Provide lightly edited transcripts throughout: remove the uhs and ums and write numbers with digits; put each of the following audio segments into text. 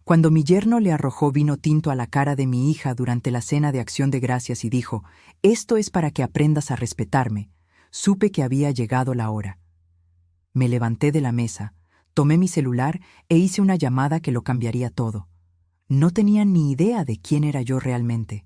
Cuando mi yerno le arrojó vino tinto a la cara de mi hija durante la cena de Acción de Gracias y dijo, «Esto es para que aprendas a respetarme», supe que había llegado la hora. Me levanté de la mesa, tomé mi celular e hice una llamada que lo cambiaría todo. No tenía ni idea de quién era yo realmente.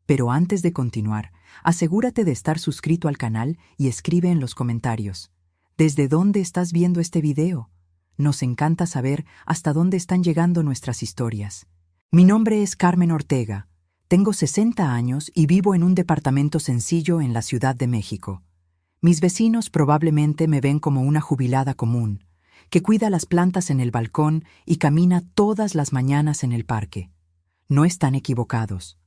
Pero antes de continuar, asegúrate de estar suscrito al canal y escribe en los comentarios. ¿Desde dónde estás viendo este video? Nos encanta saber hasta dónde están llegando nuestras historias. Mi nombre es Carmen Ortega. Tengo 60 años y vivo en un departamento sencillo en la Ciudad de México. Mis vecinos probablemente me ven como una jubilada común, que cuida las plantas en el balcón y camina todas las mañanas en el parque. No están equivocados.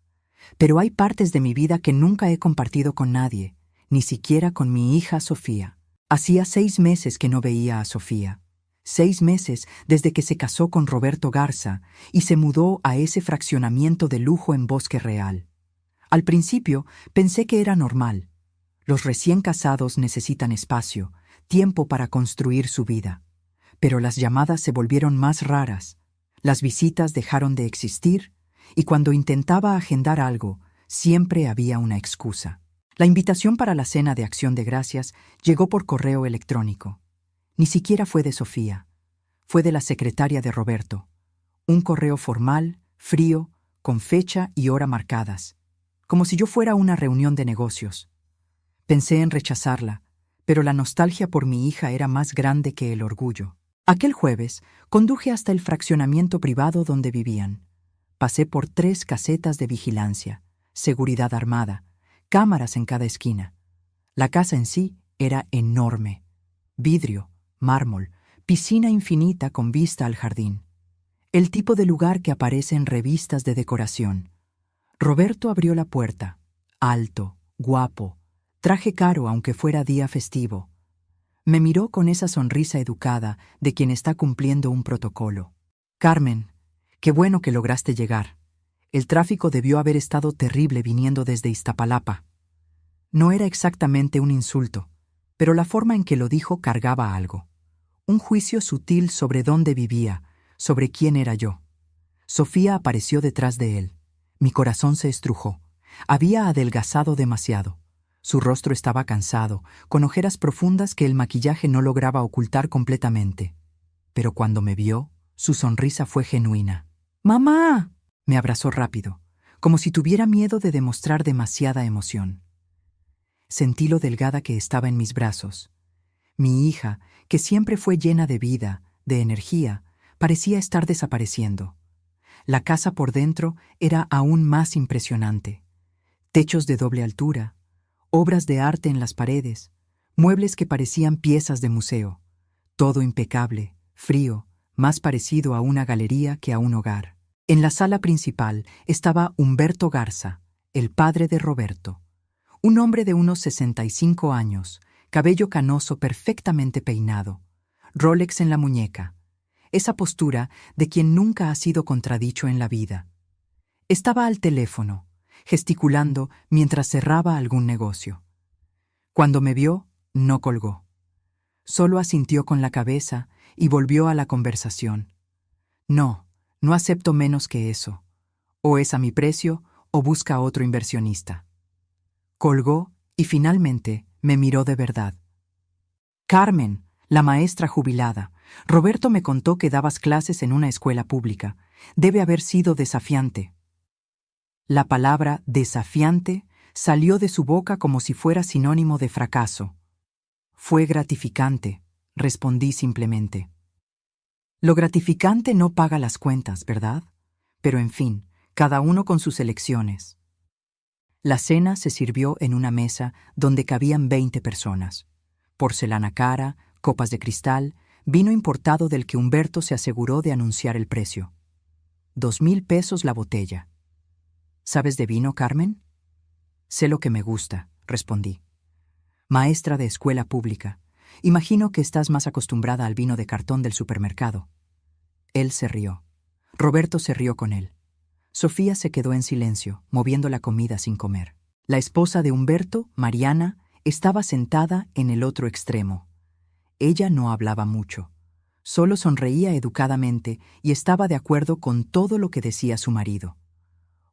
Pero hay partes de mi vida que nunca he compartido con nadie, ni siquiera con mi hija Sofía. Hacía 6 meses que no veía a Sofía. 6 meses desde que se casó con Roberto Garza y se mudó a ese fraccionamiento de lujo en Bosque Real. Al principio pensé que era normal. Los recién casados necesitan espacio, tiempo para construir su vida. Pero las llamadas se volvieron más raras. Las visitas dejaron de existir y cuando intentaba agendar algo, siempre había una excusa. La invitación para la cena de Acción de Gracias llegó por correo electrónico. Ni siquiera fue de Sofía. Fue de la secretaria de Roberto. Un correo formal, frío, con fecha y hora marcadas, como si yo fuera a una reunión de negocios. Pensé en rechazarla, pero la nostalgia por mi hija era más grande que el orgullo. Aquel jueves conduje hasta el fraccionamiento privado donde vivían. Pasé por 3 casetas de vigilancia, seguridad armada, cámaras en cada esquina. La casa en sí era enorme. Vidrio, mármol, piscina infinita con vista al jardín. El tipo de lugar que aparece en revistas de decoración. Roberto abrió la puerta. Alto, guapo, traje caro aunque fuera día festivo. Me miró con esa sonrisa educada de quien está cumpliendo un protocolo. «Carmen, qué bueno que lograste llegar. El tráfico debió haber estado terrible viniendo desde Iztapalapa». No era exactamente un insulto, pero la forma en que lo dijo cargaba algo. Un juicio sutil sobre dónde vivía, sobre quién era yo. Sofía apareció detrás de él. Mi corazón se estrujó. Había adelgazado demasiado. Su rostro estaba cansado, con ojeras profundas que el maquillaje no lograba ocultar completamente. Pero cuando me vio, su sonrisa fue genuina. «¡Mamá!», me abrazó rápido, como si tuviera miedo de demostrar demasiada emoción. Sentí lo delgada que estaba en mis brazos. Mi hija, que siempre fue llena de vida, de energía, parecía estar desapareciendo. La casa por dentro era aún más impresionante. Techos de doble altura, obras de arte en las paredes, muebles que parecían piezas de museo. Todo impecable, frío, más parecido a una galería que a un hogar. En la sala principal estaba Humberto Garza, el padre de Roberto. Un hombre de unos 65 años, cabello canoso perfectamente peinado, Rolex en la muñeca. Esa postura de quien nunca ha sido contradicho en la vida. Estaba al teléfono, gesticulando mientras cerraba algún negocio. Cuando me vio, no colgó. Solo asintió con la cabeza y volvió a la conversación. «No, no acepto menos que eso. O es a mi precio o busca otro inversionista». Colgó y finalmente me miró de verdad. «Carmen, la maestra jubilada, Roberto me contó que dabas clases en una escuela pública. Debe haber sido desafiante». La palabra desafiante salió de su boca como si fuera sinónimo de fracaso. «Fue gratificante», respondí simplemente. Lo gratificante no paga las cuentas, ¿verdad? Pero en fin, cada uno con sus elecciones. La cena se sirvió en una mesa donde cabían 20 personas. Porcelana cara, copas de cristal, vino importado del que Humberto se aseguró de anunciar el precio. 2,000 pesos la botella. «¿Sabes de vino, Carmen?» «Sé lo que me gusta», respondí. «Maestra de escuela pública, imagino que estás más acostumbrada al vino de cartón del supermercado». Él se rió. Roberto se rió con él. Sofía se quedó en silencio, moviendo la comida sin comer. La esposa de Humberto, Mariana, estaba sentada en el otro extremo. Ella no hablaba mucho. Solo sonreía educadamente y estaba de acuerdo con todo lo que decía su marido.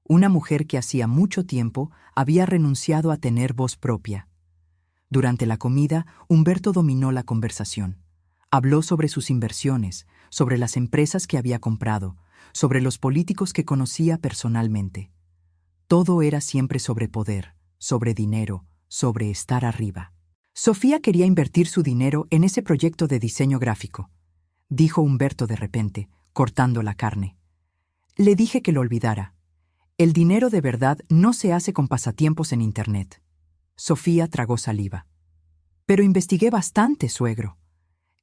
Una mujer que hacía mucho tiempo había renunciado a tener voz propia. Durante la comida, Humberto dominó la conversación. Habló sobre sus inversiones, sobre las empresas que había comprado, sobre los políticos que conocía personalmente. Todo era siempre sobre poder, sobre dinero, sobre estar arriba. Sofía quería invertir su dinero en ese proyecto de diseño gráfico, dijo Humberto de repente, cortando la carne. Le dije que lo olvidara. El dinero de verdad no se hace con pasatiempos en Internet. Sofía tragó saliva. Pero investigué bastante, suegro.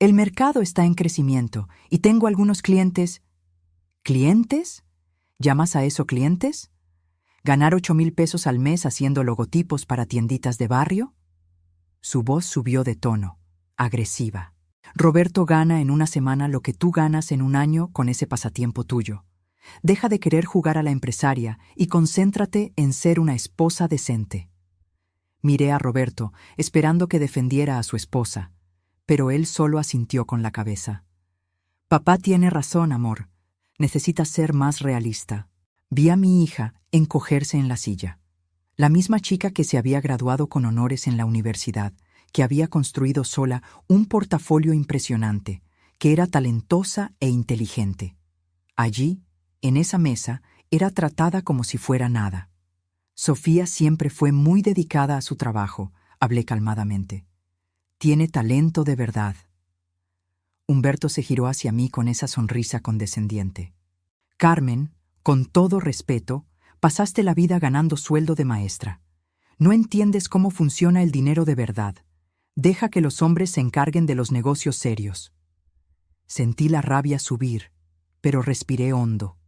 El mercado está en crecimiento y tengo algunos clientes. ¿Clientes? ¿Llamas a eso clientes? ¿Ganar 8,000 pesos al mes haciendo logotipos para tienditas de barrio? Su voz subió de tono, agresiva. Roberto gana en una semana lo que tú ganas en un año con ese pasatiempo tuyo. Deja de querer jugar a la empresaria y concéntrate en ser una esposa decente. Miré a Roberto, esperando que defendiera a su esposa, pero él solo asintió con la cabeza. Papá tiene razón, amor. Necesitas ser más realista. Vi a mi hija encogerse en la silla. La misma chica que se había graduado con honores en la universidad, que había construido sola un portafolio impresionante, que era talentosa e inteligente. Allí, en esa mesa, era tratada como si fuera nada. Sofía siempre fue muy dedicada a su trabajo, hablé calmadamente. Tiene talento de verdad. Humberto se giró hacia mí con esa sonrisa condescendiente. Carmen, con todo respeto, pasaste la vida ganando sueldo de maestra. No entiendes cómo funciona el dinero de verdad. Deja que los hombres se encarguen de los negocios serios. Sentí la rabia subir, pero respiré hondo.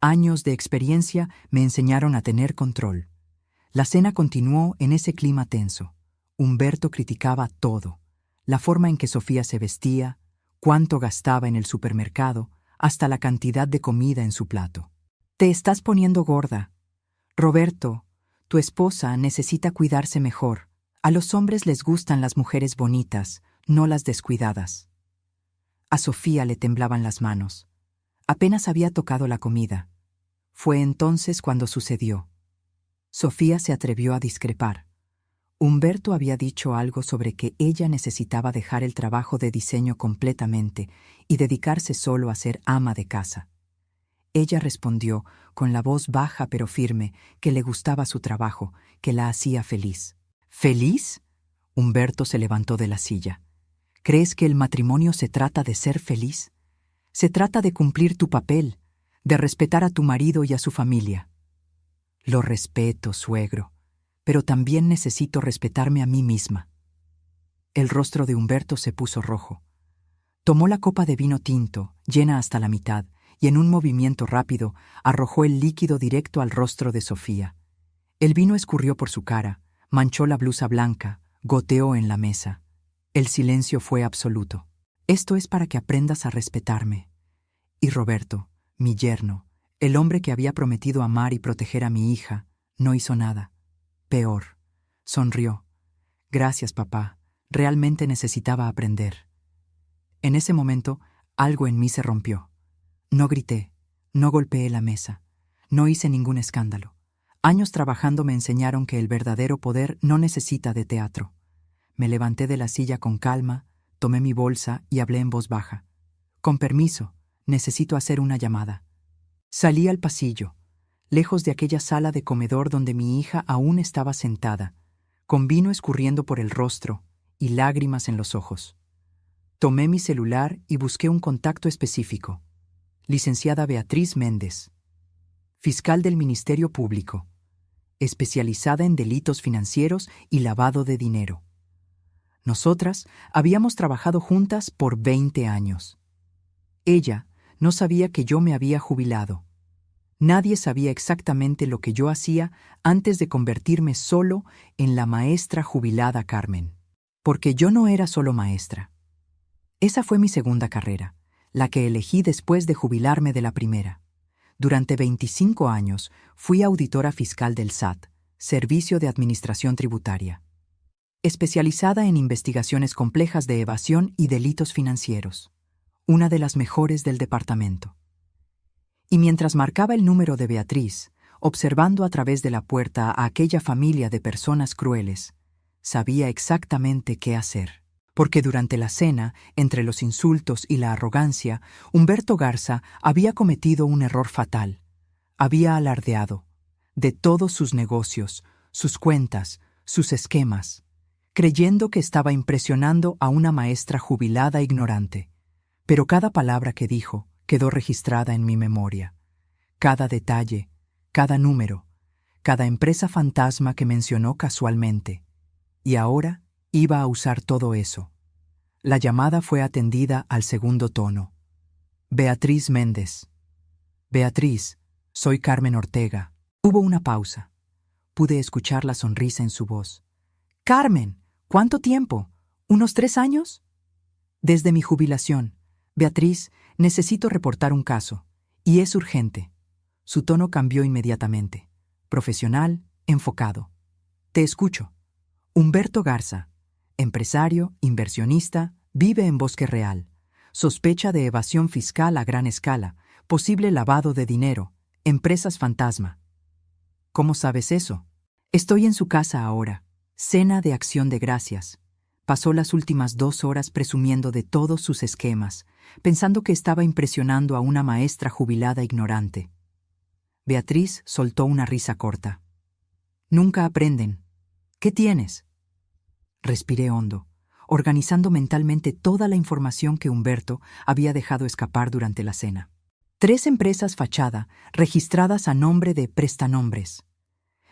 Años de experiencia me enseñaron a tener control. La cena continuó en ese clima tenso. Humberto criticaba todo: la forma en que Sofía se vestía, cuánto gastaba en el supermercado, hasta la cantidad de comida en su plato. Te estás poniendo gorda. Roberto, tu esposa necesita cuidarse mejor. A los hombres les gustan las mujeres bonitas, no las descuidadas. A Sofía le temblaban las manos. Apenas había tocado la comida. Fue entonces cuando sucedió. Sofía se atrevió a discrepar. Humberto había dicho algo sobre que ella necesitaba dejar el trabajo de diseño completamente y dedicarse solo a ser ama de casa. Ella respondió, con la voz baja pero firme, que le gustaba su trabajo, que la hacía feliz. ¿Feliz? Humberto se levantó de la silla. ¿Crees que el matrimonio se trata de ser feliz? Se trata de cumplir tu papel, de respetar a tu marido y a su familia. Lo respeto, suegro, pero también necesito respetarme a mí misma. El rostro de Humberto se puso rojo. Tomó la copa de vino tinto, llena hasta la mitad, y en un movimiento rápido arrojó el líquido directo al rostro de Sofía. El vino escurrió por su cara, manchó la blusa blanca, goteó en la mesa. El silencio fue absoluto. Esto es para que aprendas a respetarme. Y Roberto, mi yerno, el hombre que había prometido amar y proteger a mi hija, no hizo nada. Peor. Sonrió. Gracias, papá. Realmente necesitaba aprender. En ese momento, algo en mí se rompió. No grité, no golpeé la mesa, no hice ningún escándalo. Años trabajando me enseñaron que el verdadero poder no necesita de teatro. Me levanté de la silla con calma, tomé mi bolsa y hablé en voz baja. Con permiso, necesito hacer una llamada. Salí al pasillo, lejos de aquella sala de comedor donde mi hija aún estaba sentada, con vino escurriendo por el rostro y lágrimas en los ojos. Tomé mi celular y busqué un contacto específico. Licenciada Beatriz Méndez, fiscal del Ministerio Público, especializada en delitos financieros y lavado de dinero. Nosotras habíamos trabajado juntas por 20 años. Ella no sabía que yo me había jubilado. Nadie sabía exactamente lo que yo hacía antes de convertirme solo en la maestra jubilada Carmen. Porque yo no era solo maestra. Esa fue mi segunda carrera, la que elegí después de jubilarme de la primera. Durante 25 años fui auditora fiscal del SAT, Servicio de Administración Tributaria, especializada en investigaciones complejas de evasión y delitos financieros. una de las mejores del departamento. Y mientras marcaba el número de Beatriz, observando a través de la puerta a aquella familia de personas crueles, sabía exactamente qué hacer. Porque durante la cena, entre los insultos y la arrogancia, Humberto Garza había cometido un error fatal. Había alardeado de todos sus negocios, sus cuentas, sus esquemas, creyendo que estaba impresionando a una maestra jubilada ignorante. Pero cada palabra que dijo quedó registrada en mi memoria. Cada detalle, cada número, cada empresa fantasma que mencionó casualmente. Y ahora iba a usar todo eso. La llamada fue atendida al segundo tono. Beatriz Méndez. Beatriz, soy Carmen Ortega. Hubo una pausa. Pude escuchar la sonrisa en su voz. Carmen, ¿cuánto tiempo? ¿Unos 3 años? Desde mi jubilación. Beatriz, necesito reportar un caso. Y es urgente. Su tono cambió inmediatamente. Profesional, enfocado. Te escucho. Humberto Garza. Empresario, inversionista, vive en Bosque Real. Sospecha de evasión fiscal a gran escala, posible lavado de dinero, empresas fantasma. ¿Cómo sabes eso? Estoy en su casa ahora. Cena de Acción de Gracias. Pasó las últimas 2 horas presumiendo de todos sus esquemas, pensando que estaba impresionando a una maestra jubilada ignorante. Beatriz soltó una risa corta. Nunca aprenden. ¿Qué tienes? Respiré hondo, organizando mentalmente toda la información que Humberto había dejado escapar durante la cena. 3 empresas fachada registradas a nombre de prestanombres.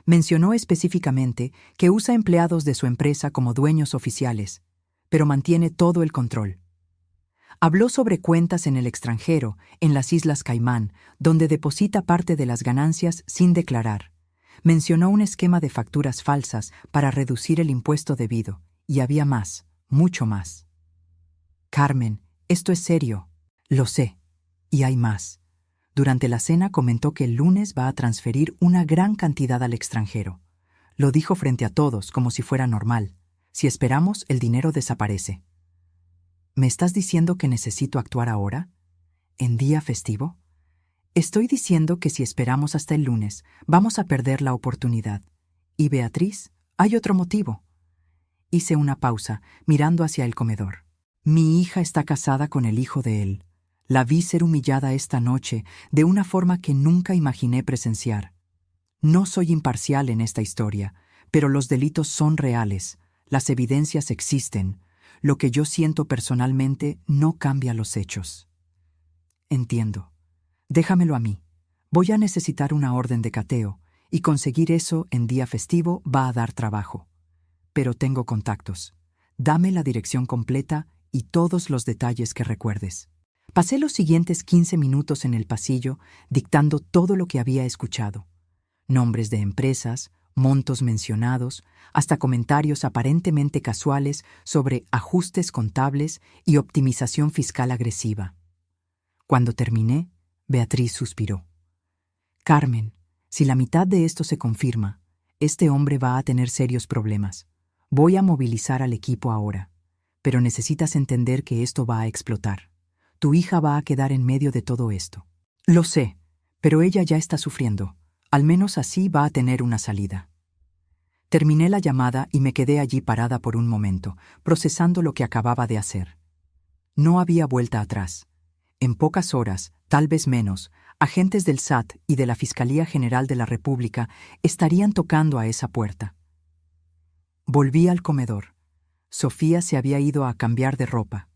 Mencionó específicamente que usa empleados de su empresa como dueños oficiales, pero mantiene todo el control. Habló sobre cuentas en el extranjero, en las Islas Caimán, donde deposita parte de las ganancias sin declarar. Mencionó un esquema de facturas falsas para reducir el impuesto debido, y había más, mucho más. Carmen, esto es serio. Lo sé, y hay más. Durante la cena comentó que el lunes va a transferir una gran cantidad al extranjero. Lo dijo frente a todos como si fuera normal. Si esperamos, el dinero desaparece. ¿Me estás diciendo que necesito actuar ahora? ¿En día festivo? Estoy diciendo que si esperamos hasta el lunes, vamos a perder la oportunidad. Y Beatriz, hay otro motivo. Hice una pausa, mirando hacia el comedor. Mi hija está casada con el hijo de él. La vi ser humillada esta noche de una forma que nunca imaginé presenciar. No soy imparcial en esta historia, pero los delitos son reales, las evidencias existen. Lo que yo siento personalmente no cambia los hechos. Entiendo. Déjamelo a mí. Voy a necesitar una orden de cateo, y conseguir eso en día festivo va a dar trabajo. Pero tengo contactos. Dame la dirección completa y todos los detalles que recuerdes. Pasé los siguientes 15 minutos en el pasillo, dictando todo lo que había escuchado. Nombres de empresas, montos mencionados, hasta comentarios aparentemente casuales sobre ajustes contables y optimización fiscal agresiva. Cuando terminé, Beatriz suspiró. Carmen, si la mitad de esto se confirma, este hombre va a tener serios problemas. Voy a movilizar al equipo ahora, pero necesitas entender que esto va a explotar. Tu hija va a quedar en medio de todo esto. Lo sé, pero ella ya está sufriendo. Al menos así va a tener una salida. Terminé la llamada y me quedé allí parada por un momento, procesando lo que acababa de hacer. No había vuelta atrás. En pocas horas, tal vez menos, agentes del SAT y de la Fiscalía General de la República estarían tocando a esa puerta. Volví al comedor. Sofía se había ido a cambiar de ropa.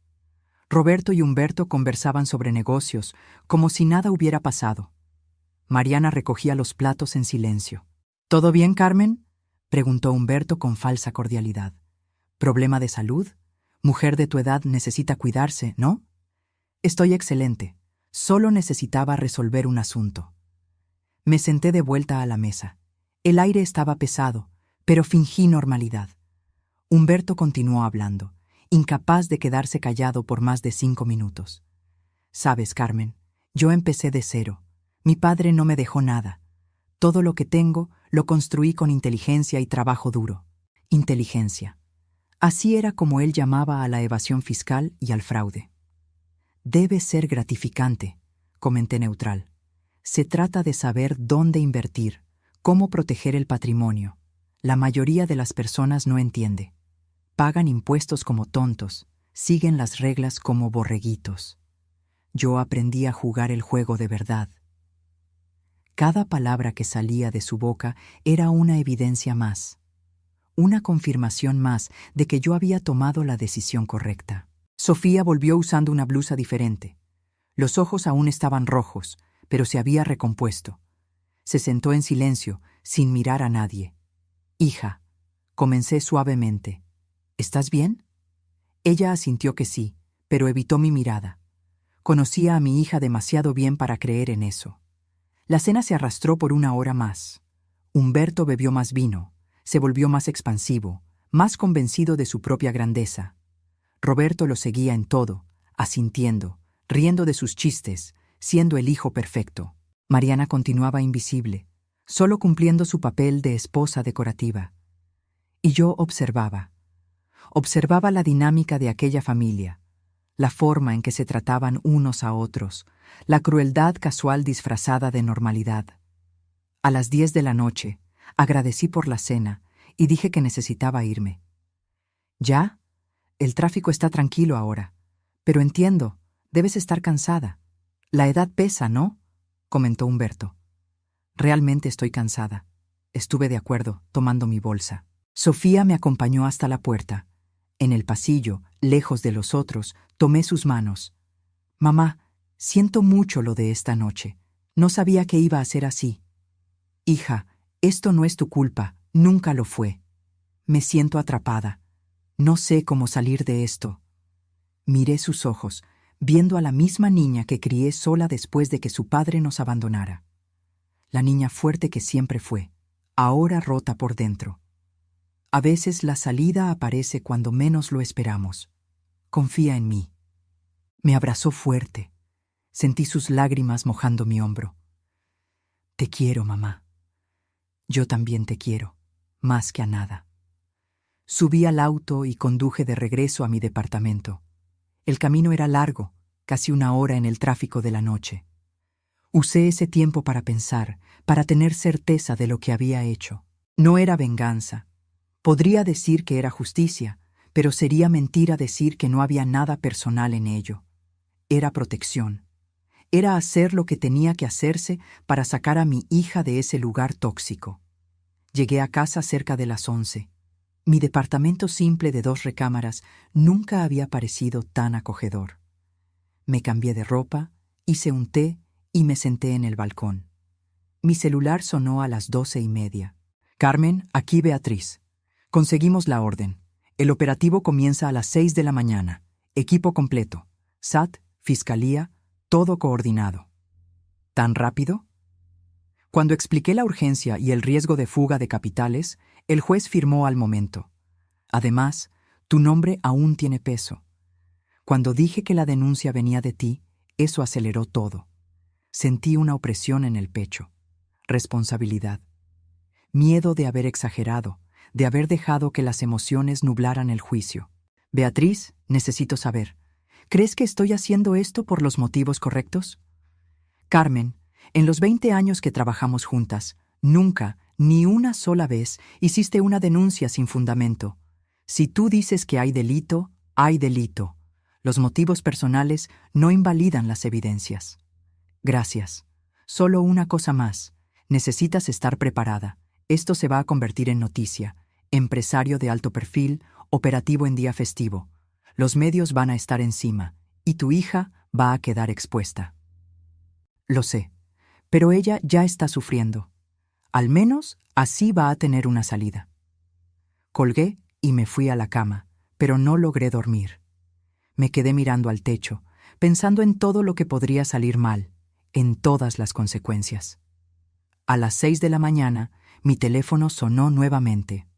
Roberto y Humberto conversaban sobre negocios, como si nada hubiera pasado. Mariana recogía los platos en silencio. ¿Todo bien, Carmen?, preguntó Humberto con falsa cordialidad. ¿Problema de salud? Mujer de tu edad necesita cuidarse, ¿no? Estoy excelente. Solo necesitaba resolver un asunto. Me senté de vuelta a la mesa. El aire estaba pesado, pero fingí normalidad. Humberto continuó hablando, incapaz de quedarse callado por más de 5 minutos. Sabes, Carmen, yo empecé de cero. Mi padre no me dejó nada. Todo lo que tengo lo construí con inteligencia y trabajo duro. Inteligencia. Así era como él llamaba a la evasión fiscal y al fraude. Debe ser gratificante, comenté neutral. Se trata de saber dónde invertir, cómo proteger el patrimonio. La mayoría de las personas no entiende. Pagan impuestos como tontos, siguen las reglas como borreguitos. Yo aprendí a jugar el juego de verdad. Cada palabra que salía de su boca era una evidencia más, una confirmación más de que yo había tomado la decisión correcta. Sofía volvió usando una blusa diferente. Los ojos aún estaban rojos, pero se había recompuesto. Se sentó en silencio, sin mirar a nadie. «Hija», comencé suavemente, «¿estás bien?» Ella asintió que sí, pero evitó mi mirada. Conocía a mi hija demasiado bien para creer en eso. La cena se arrastró por 1 hora más. Humberto bebió más vino, se volvió más expansivo, más convencido de su propia grandeza. Roberto lo seguía en todo, asintiendo, riendo de sus chistes, siendo el hijo perfecto. Mariana continuaba invisible, solo cumpliendo su papel de esposa decorativa. Y yo observaba la dinámica de aquella familia, la forma en que se trataban unos a otros, la crueldad casual disfrazada de normalidad. A las 10 de la noche, agradecí por la cena y dije que necesitaba irme. «¿Ya? El tráfico está tranquilo ahora. Pero entiendo, debes estar cansada. La edad pesa, ¿no?», comentó Humberto. «Realmente estoy cansada». Estuve de acuerdo, tomando mi bolsa. Sofía me acompañó hasta la puerta. En el pasillo, lejos de los otros, tomé sus manos. «Mamá, siento mucho lo de esta noche. No sabía que iba a ser así». «Hija, esto no es tu culpa, nunca lo fue. Me siento atrapada. No sé cómo salir de esto». Miré sus ojos, viendo a la misma niña que crié sola después de que su padre nos abandonara. La niña fuerte que siempre fue, ahora rota por dentro. A veces la salida aparece cuando menos lo esperamos. Confía en mí. Me abrazó fuerte. Sentí sus lágrimas mojando mi hombro. «Te quiero, mamá». «Yo también te quiero, más que a nada». Subí al auto y conduje de regreso a mi departamento. El camino era largo, casi 1 hora en el tráfico de la noche. Usé ese tiempo para pensar, para tener certeza de lo que había hecho. No era venganza. Podría decir que era justicia, pero sería mentira decir que no había nada personal en ello. Era protección. Era hacer lo que tenía que hacerse para sacar a mi hija de ese lugar tóxico. Llegué a casa cerca de las 11. Mi departamento simple de 2 recámaras nunca había parecido tan acogedor. Me cambié de ropa, hice un té y me senté en el balcón. Mi celular sonó a las 12:30. «Carmen, aquí Beatriz. Conseguimos la orden. El operativo comienza a las 6 de la mañana. Equipo completo. SAT, Fiscalía, todo coordinado». «¿Tan rápido?». Cuando expliqué la urgencia y el riesgo de fuga de capitales, el juez firmó al momento. «Además, tu nombre aún tiene peso. Cuando dije que la denuncia venía de ti, eso aceleró todo. Sentí una opresión en el pecho. Responsabilidad. Miedo de haber exagerado, de haber dejado que las emociones nublaran el juicio. Beatriz, necesito saber, ¿crees que estoy haciendo esto por los motivos correctos? Carmen, en los 20 años que trabajamos juntas, nunca, ni una sola vez, hiciste una denuncia sin fundamento. Si tú dices que hay delito, hay delito. Los motivos personales no invalidan las evidencias. Gracias. Solo una cosa más. Necesitas estar preparada. Esto se va a convertir en noticia. Empresario de alto perfil, operativo en día festivo. Los medios van a estar encima, y tu hija va a quedar expuesta. Lo sé, pero ella ya está sufriendo. Al menos así va a tener una salida. Colgué y me fui a la cama, pero no logré dormir. Me quedé mirando al techo, pensando en todo lo que podría salir mal, en todas las consecuencias. A las 6 de la mañana, mi teléfono sonó nuevamente.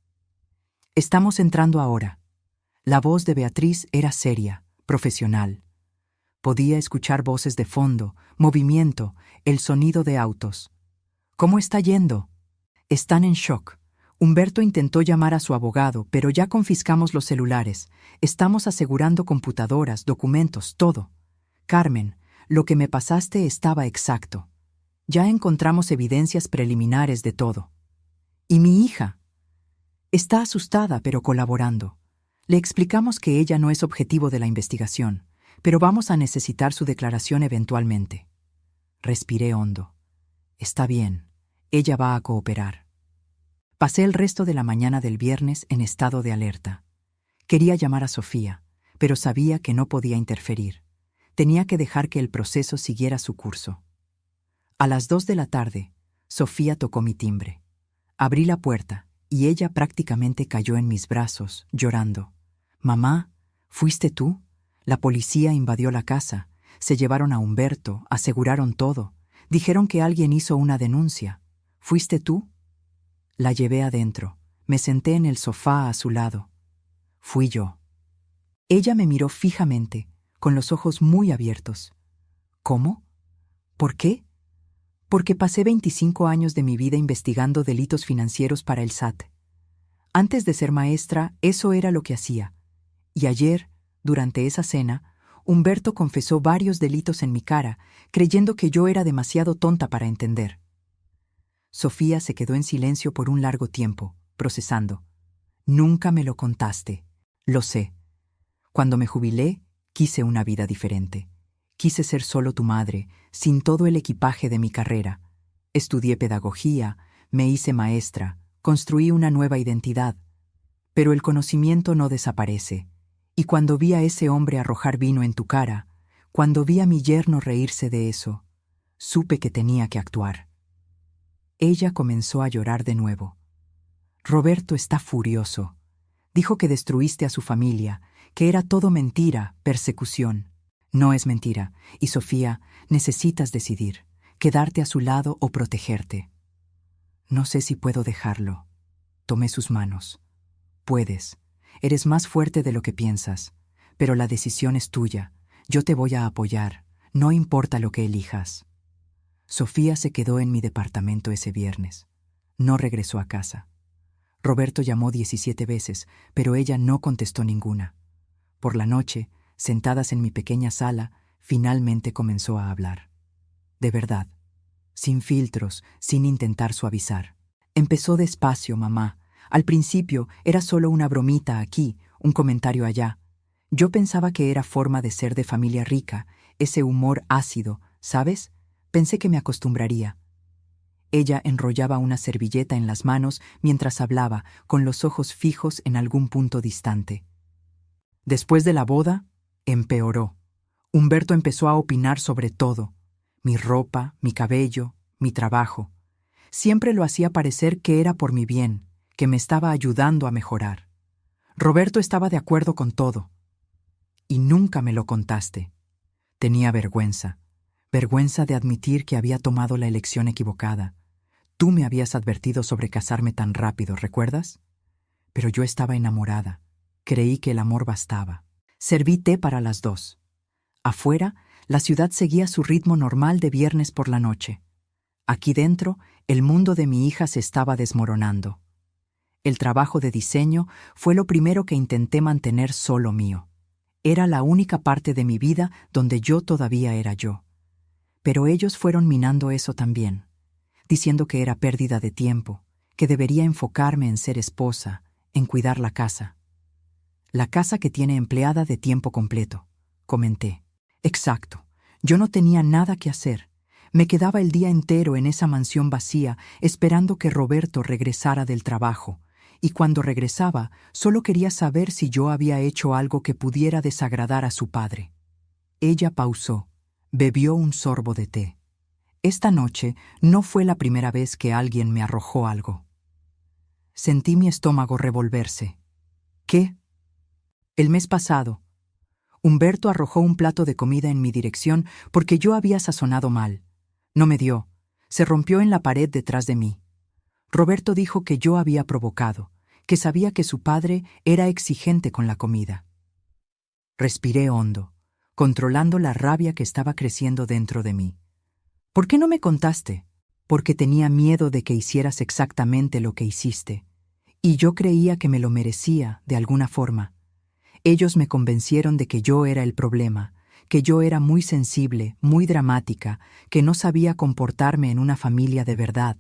«Estamos entrando ahora». La voz de Beatriz era seria, profesional. Podía escuchar voces de fondo, movimiento, el sonido de autos. «¿Cómo está yendo?» «Están en shock. Humberto intentó llamar a su abogado, pero ya confiscamos los celulares. Estamos asegurando computadoras, documentos, todo. Carmen, lo que me pasaste estaba exacto. Ya encontramos evidencias preliminares de todo. ¿Y mi hija? Está asustada, pero colaborando. Le explicamos que ella no es objetivo de la investigación, pero vamos a necesitar su declaración eventualmente. Respiré hondo. Está bien, ella va a cooperar. Pasé el resto de la mañana del viernes en estado de alerta. Quería llamar a Sofía, pero sabía que no podía interferir. Tenía que dejar que el proceso siguiera su curso. A las 2 de la tarde, Sofía tocó mi timbre. Abrí la puerta y ella prácticamente cayó en mis brazos, llorando. «Mamá, ¿fuiste tú? La policía invadió la casa. Se llevaron a Humberto, aseguraron todo. Dijeron que alguien hizo una denuncia. ¿Fuiste tú?» La llevé adentro. Me senté en el sofá a su lado. Fui yo. Ella me miró fijamente, con los ojos muy abiertos. ¿Cómo? ¿Por qué? Porque pasé 25 años de mi vida investigando delitos financieros para el SAT. Antes de ser maestra, eso era lo que hacía. Y ayer, durante esa cena, Humberto confesó varios delitos en mi cara, creyendo que yo era demasiado tonta para entender. Sofía se quedó en silencio por un largo tiempo, procesando. Nunca me lo contaste. Lo sé. Cuando me jubilé, quise una vida diferente. Quise ser solo tu madre, sin todo el equipaje de mi carrera. Estudié pedagogía, me hice maestra, construí una nueva identidad. Pero el conocimiento no desaparece. Y cuando vi a ese hombre arrojar vino en tu cara, cuando vi a mi yerno reírse de eso, supe que tenía que actuar. Ella comenzó a llorar de nuevo. Roberto está furioso. Dijo que destruiste a su familia, que era todo mentira, persecución. No es mentira, y Sofía, necesitas decidir, quedarte a su lado o protegerte. No sé si puedo dejarlo. Tomé sus manos. Puedes. Eres más fuerte de lo que piensas, pero la decisión es tuya. Yo te voy a apoyar, no importa lo que elijas. Sofía se quedó en mi departamento ese viernes. No regresó a casa. Roberto llamó 17 veces, pero ella no contestó ninguna. Por la noche, sentadas en mi pequeña sala, finalmente comenzó a hablar. De verdad, sin filtros, sin intentar suavizar. Empezó despacio, mamá. Al principio era solo una bromita aquí, un comentario allá. Yo pensaba que era forma de ser de familia rica, ese humor ácido, ¿sabes? Pensé que me acostumbraría. Ella enrollaba una servilleta en las manos mientras hablaba, con los ojos fijos en algún punto distante. Después de la boda, empeoró. Humberto empezó a opinar sobre todo. Mi ropa, mi cabello, mi trabajo. Siempre lo hacía parecer que era por mi bien, que me estaba ayudando a mejorar. Roberto estaba de acuerdo con todo. Y nunca me lo contaste. Tenía vergüenza. Vergüenza de admitir que había tomado la elección equivocada. Tú me habías advertido sobre casarme tan rápido, ¿recuerdas? Pero yo estaba enamorada. Creí que el amor bastaba. Serví té para las 2. Afuera, la ciudad seguía su ritmo normal de viernes por la noche. Aquí dentro, el mundo de mi hija se estaba desmoronando. El trabajo de diseño fue lo primero que intenté mantener solo mío. Era la única parte de mi vida donde yo todavía era yo. Pero ellos fueron minando eso también, diciendo que era pérdida de tiempo, que debería enfocarme en ser esposa, en cuidar la casa. La casa que tiene empleada de tiempo completo, comenté. Exacto, yo no tenía nada que hacer. Me quedaba el día entero en esa mansión vacía, esperando que Roberto regresara del trabajo, y cuando regresaba, solo quería saber si yo había hecho algo que pudiera desagradar a su padre. Ella pausó, bebió un sorbo de té. Esta noche no fue la primera vez que alguien me arrojó algo. Sentí mi estómago revolverse. ¿Qué? El mes pasado, Humberto arrojó un plato de comida en mi dirección porque yo había sazonado mal. No me dio. Se rompió en la pared detrás de mí. Roberto dijo que yo había provocado, que sabía que su padre era exigente con la comida. Respiré hondo, controlando la rabia que estaba creciendo dentro de mí. ¿Por qué no me contaste? Porque tenía miedo de que hicieras exactamente lo que hiciste. Y yo creía que me lo merecía, de alguna forma. Ellos me convencieron de que yo era el problema, que yo era muy sensible, muy dramática, que no sabía comportarme en una familia de verdad.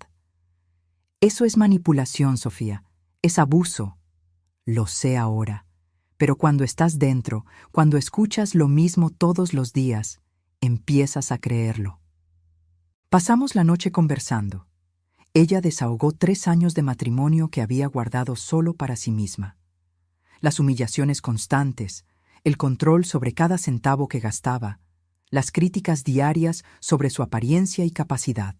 Eso es manipulación, Sofía. Es abuso. Lo sé ahora. Pero cuando estás dentro, cuando escuchas lo mismo todos los días, empiezas a creerlo. Pasamos la noche conversando. Ella desahogó 3 años de matrimonio que había guardado solo para sí misma. Las humillaciones constantes, el control sobre cada centavo que gastaba, las críticas diarias sobre su apariencia y capacidad.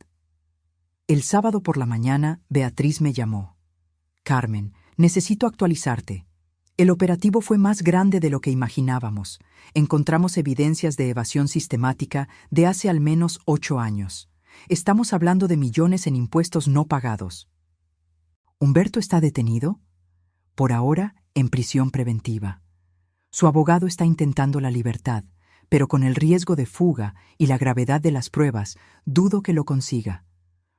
El sábado por la mañana, Beatriz me llamó. Carmen, necesito actualizarte. El operativo fue más grande de lo que imaginábamos. Encontramos evidencias de evasión sistemática de hace al menos 8 años. Estamos hablando de millones en impuestos no pagados. ¿Humberto está detenido? Por ahora, en prisión preventiva. Su abogado está intentando la libertad, pero con el riesgo de fuga y la gravedad de las pruebas, dudo que lo consiga.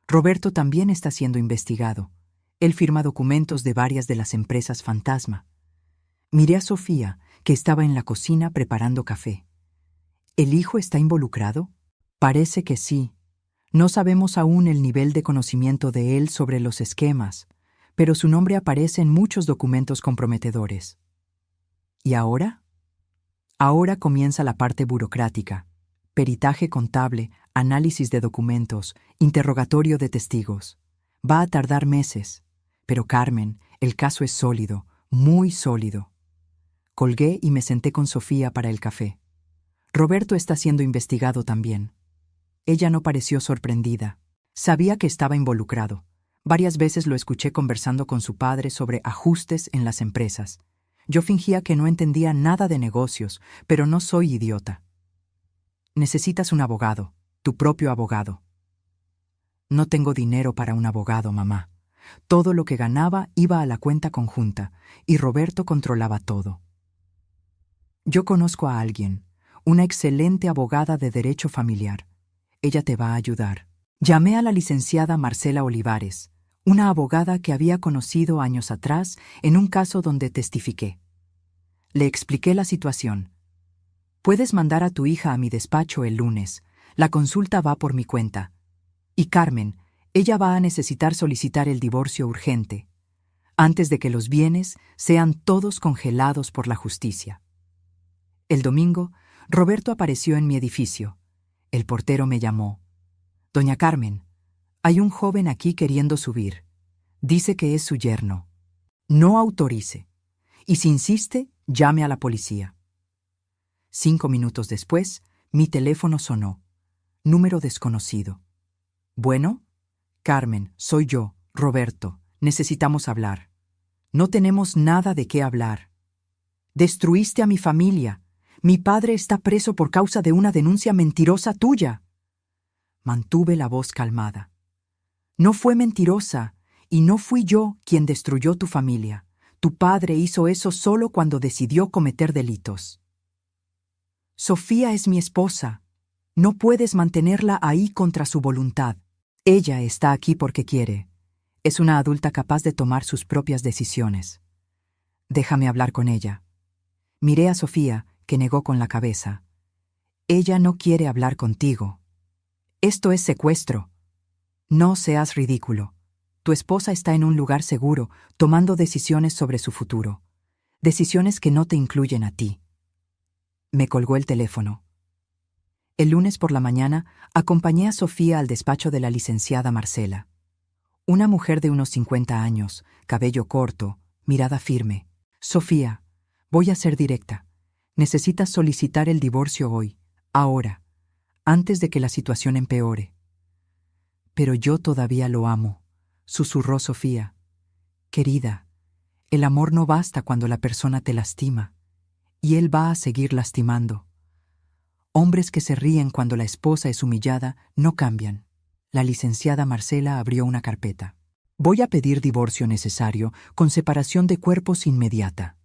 Roberto también está siendo investigado. Él firma documentos de varias de las empresas fantasma. Miré a Sofía, que estaba en la cocina preparando café. ¿El hijo está involucrado? Parece que sí. No sabemos aún el nivel de conocimiento de él sobre los esquemas, pero su nombre aparece en muchos documentos comprometedores. ¿Y ahora? Ahora comienza la parte burocrática: peritaje contable, análisis de documentos, interrogatorio de testigos. Va a tardar meses. Pero Carmen, el caso es sólido, muy sólido. Colgué y me senté con Sofía para el café. Roberto está siendo investigado también. Ella no pareció sorprendida. Sabía que estaba involucrado. Varias veces lo escuché conversando con su padre sobre ajustes en las empresas. Yo fingía que no entendía nada de negocios, pero no soy idiota. Necesitas un abogado, tu propio abogado. No tengo dinero para un abogado, mamá. Todo lo que ganaba iba a la cuenta conjunta, y Roberto controlaba todo. Yo conozco a alguien, una excelente abogada de derecho familiar. Ella te va a ayudar. Llamé a la licenciada Marcela Olivares, una abogada que había conocido años atrás en un caso donde testifiqué. Le expliqué la situación. Puedes mandar a tu hija a mi despacho el lunes. La consulta va por mi cuenta. Y Carmen, ella va a necesitar solicitar el divorcio urgente, antes de que los bienes sean todos congelados por la justicia. El domingo, Roberto apareció en mi edificio. El portero me llamó. Doña Carmen, hay un joven aquí queriendo subir. Dice que es su yerno. No autorice. Y si insiste, llame a la policía. 5 minutos después, mi teléfono sonó. Número desconocido. Bueno, Carmen, soy yo, Roberto. Necesitamos hablar. No tenemos nada de qué hablar. Destruiste a mi familia. Mi padre está preso por causa de una denuncia mentirosa tuya. Mantuve la voz calmada. No fue mentirosa, y no fui yo quien destruyó tu familia. Tu padre hizo eso solo cuando decidió cometer delitos. Sofía es mi esposa. No puedes mantenerla ahí contra su voluntad. Ella está aquí porque quiere. Es una adulta capaz de tomar sus propias decisiones. Déjame hablar con ella. Miré a Sofía, que negó con la cabeza. Ella no quiere hablar contigo. Esto es secuestro. No seas ridículo. Tu esposa está en un lugar seguro, tomando decisiones sobre su futuro. Decisiones que no te incluyen a ti. Me colgó el teléfono. El lunes por la mañana acompañé a Sofía al despacho de la licenciada Marcela. Una mujer de unos 50 años, cabello corto, mirada firme. Sofía, voy a ser directa. Necesitas solicitar el divorcio hoy, ahora, antes de que la situación empeore. Pero yo todavía lo amo, susurró Sofía. Querida, el amor no basta cuando la persona te lastima, y él va a seguir lastimando. Hombres que se ríen cuando la esposa es humillada no cambian. La licenciada Marcela abrió una carpeta. Voy a pedir divorcio necesario con separación de cuerpos inmediata.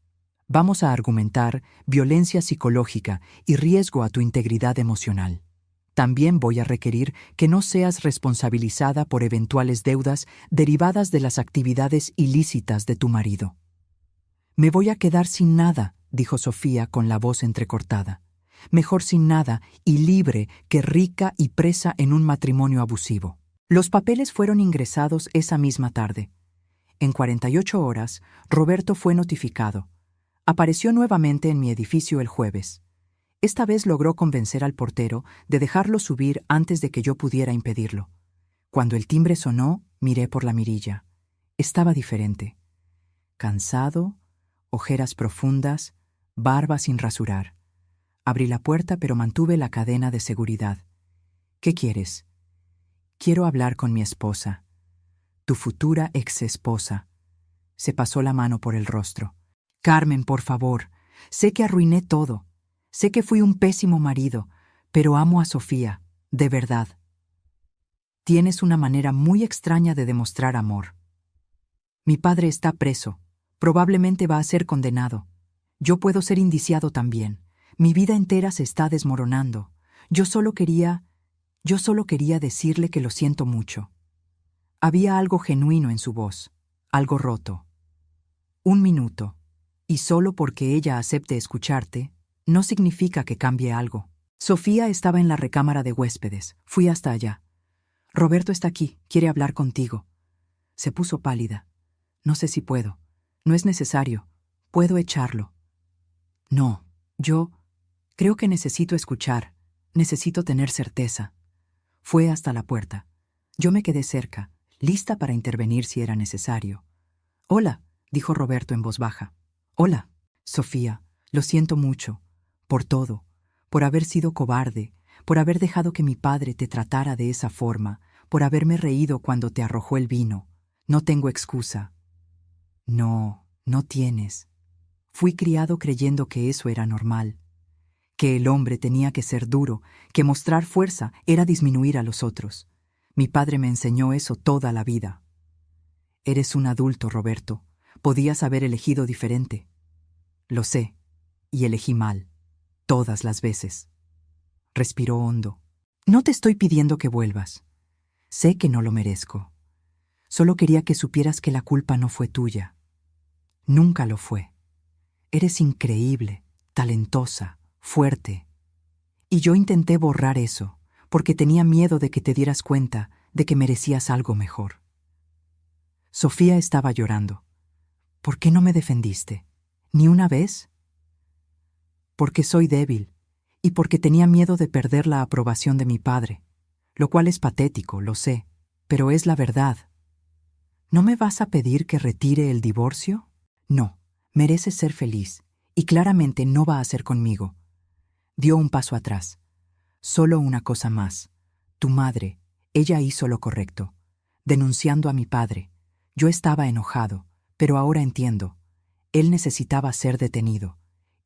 Vamos a argumentar violencia psicológica y riesgo a tu integridad emocional. También voy a requerir que no seas responsabilizada por eventuales deudas derivadas de las actividades ilícitas de tu marido. Me voy a quedar sin nada, dijo Sofía con la voz entrecortada. Mejor sin nada y libre que rica y presa en un matrimonio abusivo. Los papeles fueron ingresados esa misma tarde. En 48 horas, Roberto fue notificado. Apareció nuevamente en mi edificio el jueves. Esta vez logró convencer al portero de dejarlo subir antes de que yo pudiera impedirlo. Cuando el timbre sonó, miré por la mirilla. Estaba diferente. Cansado, ojeras profundas, barba sin rasurar. Abrí la puerta, pero mantuve la cadena de seguridad. ¿Qué quieres? Quiero hablar con mi esposa. Tu futura ex-esposa. Se pasó la mano por el rostro. Carmen, por favor. Sé que arruiné todo. Sé que fui un pésimo marido, pero amo a Sofía, de verdad. Tienes una manera muy extraña de demostrar amor. Mi padre está preso. Probablemente va a ser condenado. Yo puedo ser indiciado también. Mi vida entera se está desmoronando. Yo solo quería decirle que lo siento mucho. Había algo genuino en su voz, algo roto. 1 minuto, y solo porque ella acepte escucharte, no significa que cambie algo. Sofía estaba en la recámara de huéspedes. Fui hasta allá. Roberto está aquí, quiere hablar contigo. Se puso pálida. No sé si puedo. No es necesario. Puedo echarlo. No, yo creo que necesito escuchar. Necesito tener certeza. Fue hasta la puerta. Yo me quedé cerca, lista para intervenir si era necesario. Hola, dijo Roberto en voz baja. Hola, Sofía, lo siento mucho. Por todo, por haber sido cobarde, por haber dejado que mi padre te tratara de esa forma, por haberme reído cuando te arrojó el vino. No tengo excusa. No, no tienes. Fui criado creyendo que eso era normal, que el hombre tenía que ser duro, que mostrar fuerza era disminuir a los otros. Mi padre me enseñó eso toda la vida. Eres un adulto, Roberto. Podías haber elegido diferente. Lo sé, y elegí mal. Todas las veces. Respiró hondo. No te estoy pidiendo que vuelvas. Sé que no lo merezco. Solo quería que supieras que la culpa no fue tuya. Nunca lo fue. Eres increíble, talentosa, fuerte. Y yo intenté borrar eso, porque tenía miedo de que te dieras cuenta de que merecías algo mejor. Sofía estaba llorando. ¿Por qué no me defendiste? ¿Ni una vez? Porque soy débil, y porque tenía miedo de perder la aprobación de mi padre, lo cual es patético, lo sé, pero es la verdad. ¿No me vas a pedir que retire el divorcio? No, mereces ser feliz, y claramente no va a ser conmigo. Dio un paso atrás. Solo una cosa más. Tu madre, ella hizo lo correcto, denunciando a mi padre. Yo estaba enojado, pero ahora entiendo. Él necesitaba ser detenido.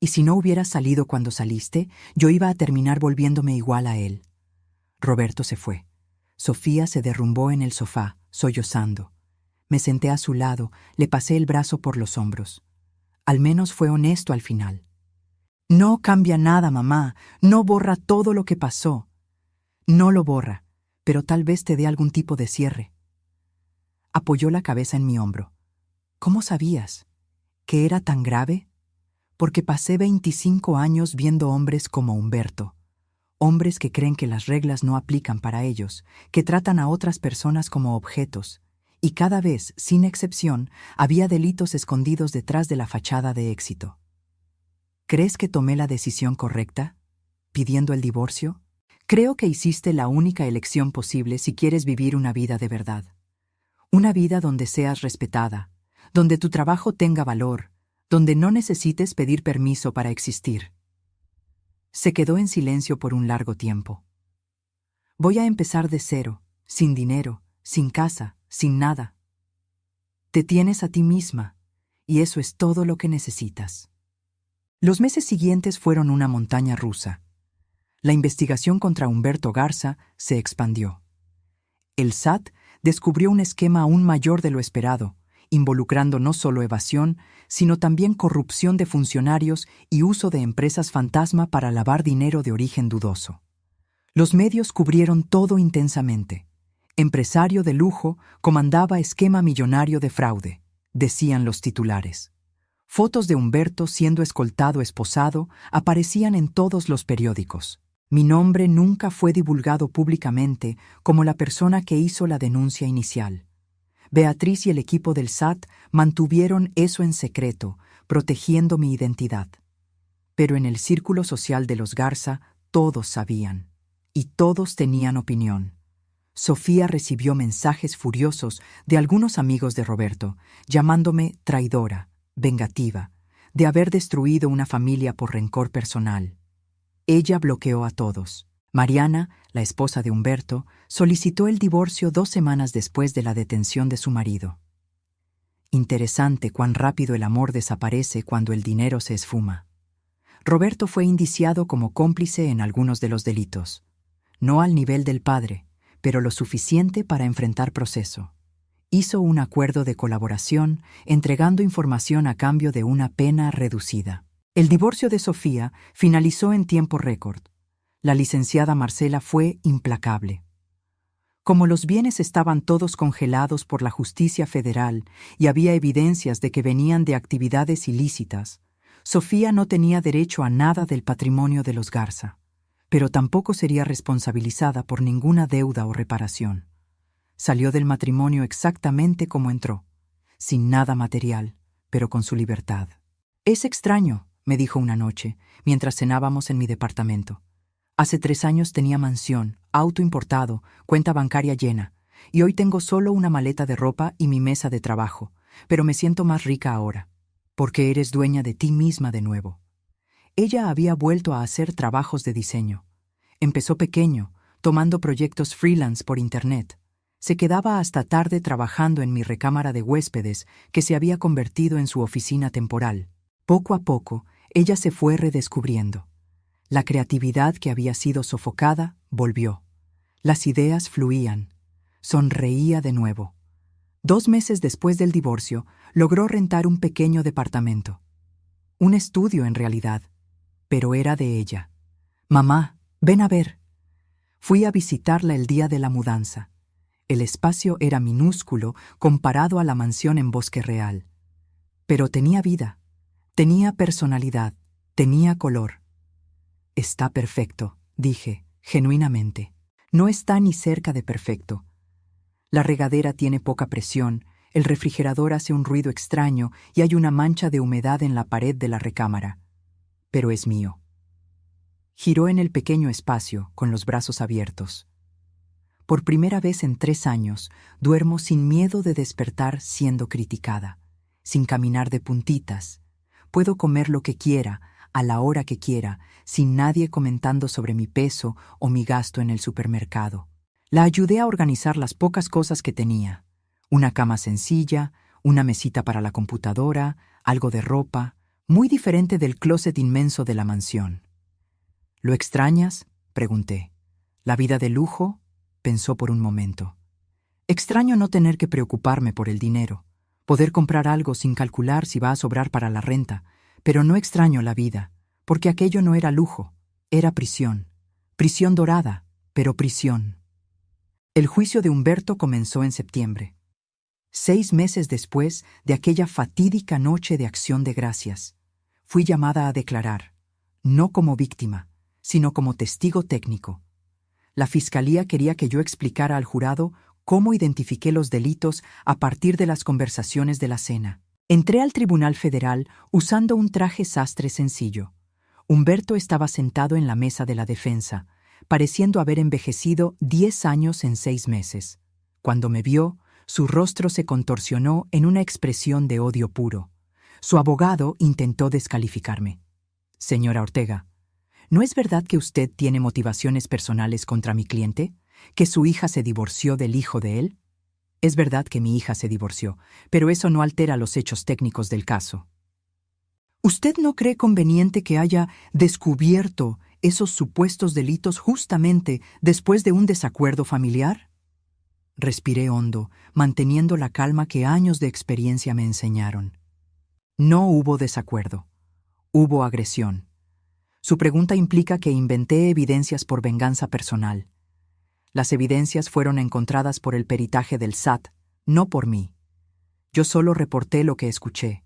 Y si no hubieras salido cuando saliste, yo iba a terminar volviéndome igual a él. Roberto se fue. Sofía se derrumbó en el sofá, sollozando. Me senté a su lado, le pasé el brazo por los hombros. Al menos fue honesto al final. No cambia nada, mamá. No borra todo lo que pasó. No lo borra, pero tal vez te dé algún tipo de cierre. Apoyó la cabeza en mi hombro. ¿Cómo sabías? ¿Que era tan grave? Porque pasé 25 años viendo hombres como Humberto. Hombres que creen que las reglas no aplican para ellos, que tratan a otras personas como objetos. Y cada vez, sin excepción, había delitos escondidos detrás de la fachada de éxito. ¿Crees que tomé la decisión correcta, pidiendo el divorcio? Creo que hiciste la única elección posible si quieres vivir una vida de verdad. Una vida donde seas respetada, donde tu trabajo tenga valor, donde no necesites pedir permiso para existir. Se quedó en silencio por un largo tiempo. Voy a empezar de cero, sin dinero, sin casa, sin nada. Te tienes a ti misma, y eso es todo lo que necesitas. Los meses siguientes fueron una montaña rusa. La investigación contra Humberto Garza se expandió. El SAT descubrió un esquema aún mayor de lo esperado, involucrando no solo evasión, sino también corrupción de funcionarios y uso de empresas fantasma para lavar dinero de origen dudoso. Los medios cubrieron todo intensamente. Empresario de lujo comandaba esquema millonario de fraude, decían los titulares. Fotos de Humberto siendo esposado, aparecían en todos los periódicos. Mi nombre nunca fue divulgado públicamente como la persona que hizo la denuncia inicial. Beatriz y el equipo del SAT mantuvieron eso en secreto, protegiendo mi identidad. Pero en el círculo social de los Garza todos sabían, y todos tenían opinión. Sofía recibió mensajes furiosos de algunos amigos de Roberto, llamándome traidora, vengativa, de haber destruido una familia por rencor personal. Ella bloqueó a todos. Mariana, la esposa de Humberto, solicitó el divorcio 2 semanas después de la detención de su marido. Interesante cuán rápido el amor desaparece cuando el dinero se esfuma. Roberto fue indiciado como cómplice en algunos de los delitos. No al nivel del padre, pero lo suficiente para enfrentar proceso. Hizo un acuerdo de colaboración, entregando información a cambio de una pena reducida. El divorcio de Sofía finalizó en tiempo récord. La licenciada Marcela fue implacable. Como los bienes estaban todos congelados por la justicia federal y había evidencias de que venían de actividades ilícitas, Sofía no tenía derecho a nada del patrimonio de los Garza, pero tampoco sería responsabilizada por ninguna deuda o reparación. Salió del matrimonio exactamente como entró, sin nada material, pero con su libertad. «Es extraño», me dijo una noche, mientras cenábamos en mi departamento. Hace 3 años tenía mansión, auto importado, cuenta bancaria llena, y hoy tengo solo una maleta de ropa y mi mesa de trabajo, pero me siento más rica ahora, porque eres dueña de ti misma de nuevo. Ella había vuelto a hacer trabajos de diseño. Empezó pequeño, tomando proyectos freelance por internet. Se quedaba hasta tarde trabajando en mi recámara de huéspedes, que se había convertido en su oficina temporal. Poco a poco, ella se fue redescubriendo. La creatividad que había sido sofocada volvió. Las ideas fluían. Sonreía de nuevo. 2 meses después del divorcio, logró rentar un pequeño departamento. Un estudio, en realidad, pero era de ella. «Mamá, ven a ver». Fui a visitarla el día de la mudanza. El espacio era minúsculo comparado a la mansión en Bosque Real. Pero tenía vida, tenía personalidad, tenía color. «Está perfecto», dije, genuinamente. No está ni cerca de perfecto. La regadera tiene poca presión, el refrigerador hace un ruido extraño y hay una mancha de humedad en la pared de la recámara. Pero es mío. Giró en el pequeño espacio, con los brazos abiertos. Por primera vez en 3 años, duermo sin miedo de despertar siendo criticada, sin caminar de puntitas. Puedo comer lo que quiera, a la hora que quiera, sin nadie comentando sobre mi peso o mi gasto en el supermercado. La ayudé a organizar las pocas cosas que tenía. Una cama sencilla, una mesita para la computadora, algo de ropa, muy diferente del closet inmenso de la mansión. «¿Lo extrañas?», pregunté. «¿La vida de lujo?», pensó por un momento. «Extraño no tener que preocuparme por el dinero, poder comprar algo sin calcular si va a sobrar para la renta, pero no extraño la vida, porque aquello no era lujo, era prisión. Prisión dorada, pero prisión». El juicio de Humberto comenzó en septiembre. 6 meses después de aquella fatídica noche de Acción de Gracias, fui llamada a declarar, no como víctima, sino como testigo técnico. La fiscalía quería que yo explicara al jurado cómo identifiqué los delitos a partir de las conversaciones de la cena. Entré al Tribunal Federal usando un traje sastre sencillo. Humberto estaba sentado en la mesa de la defensa, pareciendo haber envejecido 10 años en 6 meses. Cuando me vio, su rostro se contorsionó en una expresión de odio puro. Su abogado intentó descalificarme. «Señora Ortega, ¿no es verdad que usted tiene motivaciones personales contra mi cliente? ¿Que su hija se divorció del hijo de él?» «Es verdad que mi hija se divorció, pero eso no altera los hechos técnicos del caso». «¿Usted no cree conveniente que haya descubierto esos supuestos delitos justamente después de un desacuerdo familiar?» Respiré hondo, manteniendo la calma que años de experiencia me enseñaron. No hubo desacuerdo. Hubo agresión. Su pregunta implica que inventé evidencias por venganza personal. Las evidencias fueron encontradas por el peritaje del SAT, no por mí. Yo solo reporté lo que escuché.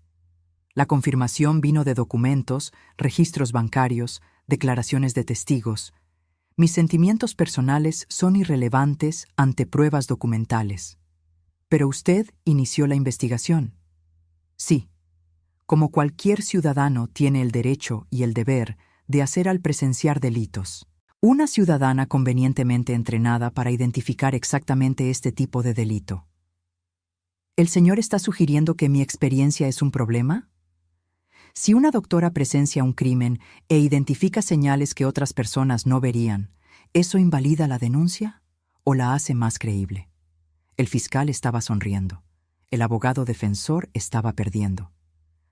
La confirmación vino de documentos, registros bancarios, declaraciones de testigos. Mis sentimientos personales son irrelevantes ante pruebas documentales. Pero usted inició la investigación. Sí. Como cualquier ciudadano tiene el derecho y el deber de hacer al presenciar delitos. Una ciudadana convenientemente entrenada para identificar exactamente este tipo de delito. ¿El señor está sugiriendo que mi experiencia es un problema? Si una doctora presencia un crimen e identifica señales que otras personas no verían, ¿eso invalida la denuncia o la hace más creíble? El fiscal estaba sonriendo. El abogado defensor estaba perdiendo.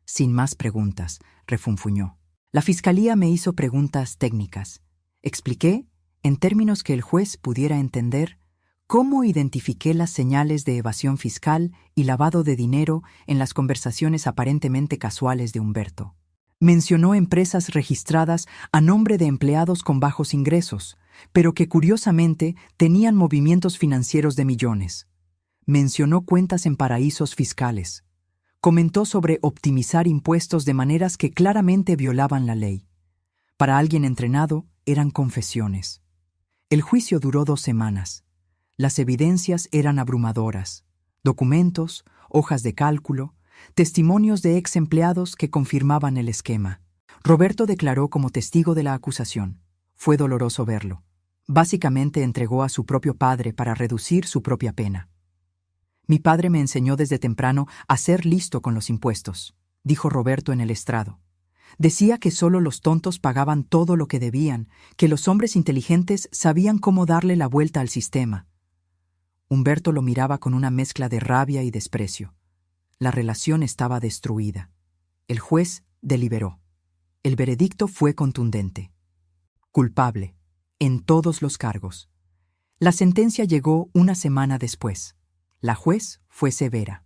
Sin más preguntas, refunfuñó. La fiscalía me hizo preguntas técnicas. Expliqué, en términos que el juez pudiera entender, cómo identifiqué las señales de evasión fiscal y lavado de dinero en las conversaciones aparentemente casuales de Humberto. Mencionó empresas registradas a nombre de empleados con bajos ingresos, pero que curiosamente tenían movimientos financieros de millones. Mencionó cuentas en paraísos fiscales. Comentó sobre optimizar impuestos de maneras que claramente violaban la ley. Para alguien entrenado, eran confesiones. El juicio duró 2 semanas. Las evidencias eran abrumadoras. Documentos, hojas de cálculo, testimonios de ex empleados que confirmaban el esquema. Roberto declaró como testigo de la acusación. Fue doloroso verlo. Básicamente entregó a su propio padre para reducir su propia pena. Mi padre me enseñó desde temprano a ser listo con los impuestos, dijo Roberto en el estrado. Decía que solo los tontos pagaban todo lo que debían, que los hombres inteligentes sabían cómo darle la vuelta al sistema. Humberto lo miraba con una mezcla de rabia y desprecio. La relación estaba destruida. El juez deliberó. El veredicto fue contundente. Culpable, en todos los cargos. La sentencia llegó 1 semana después. La juez fue severa.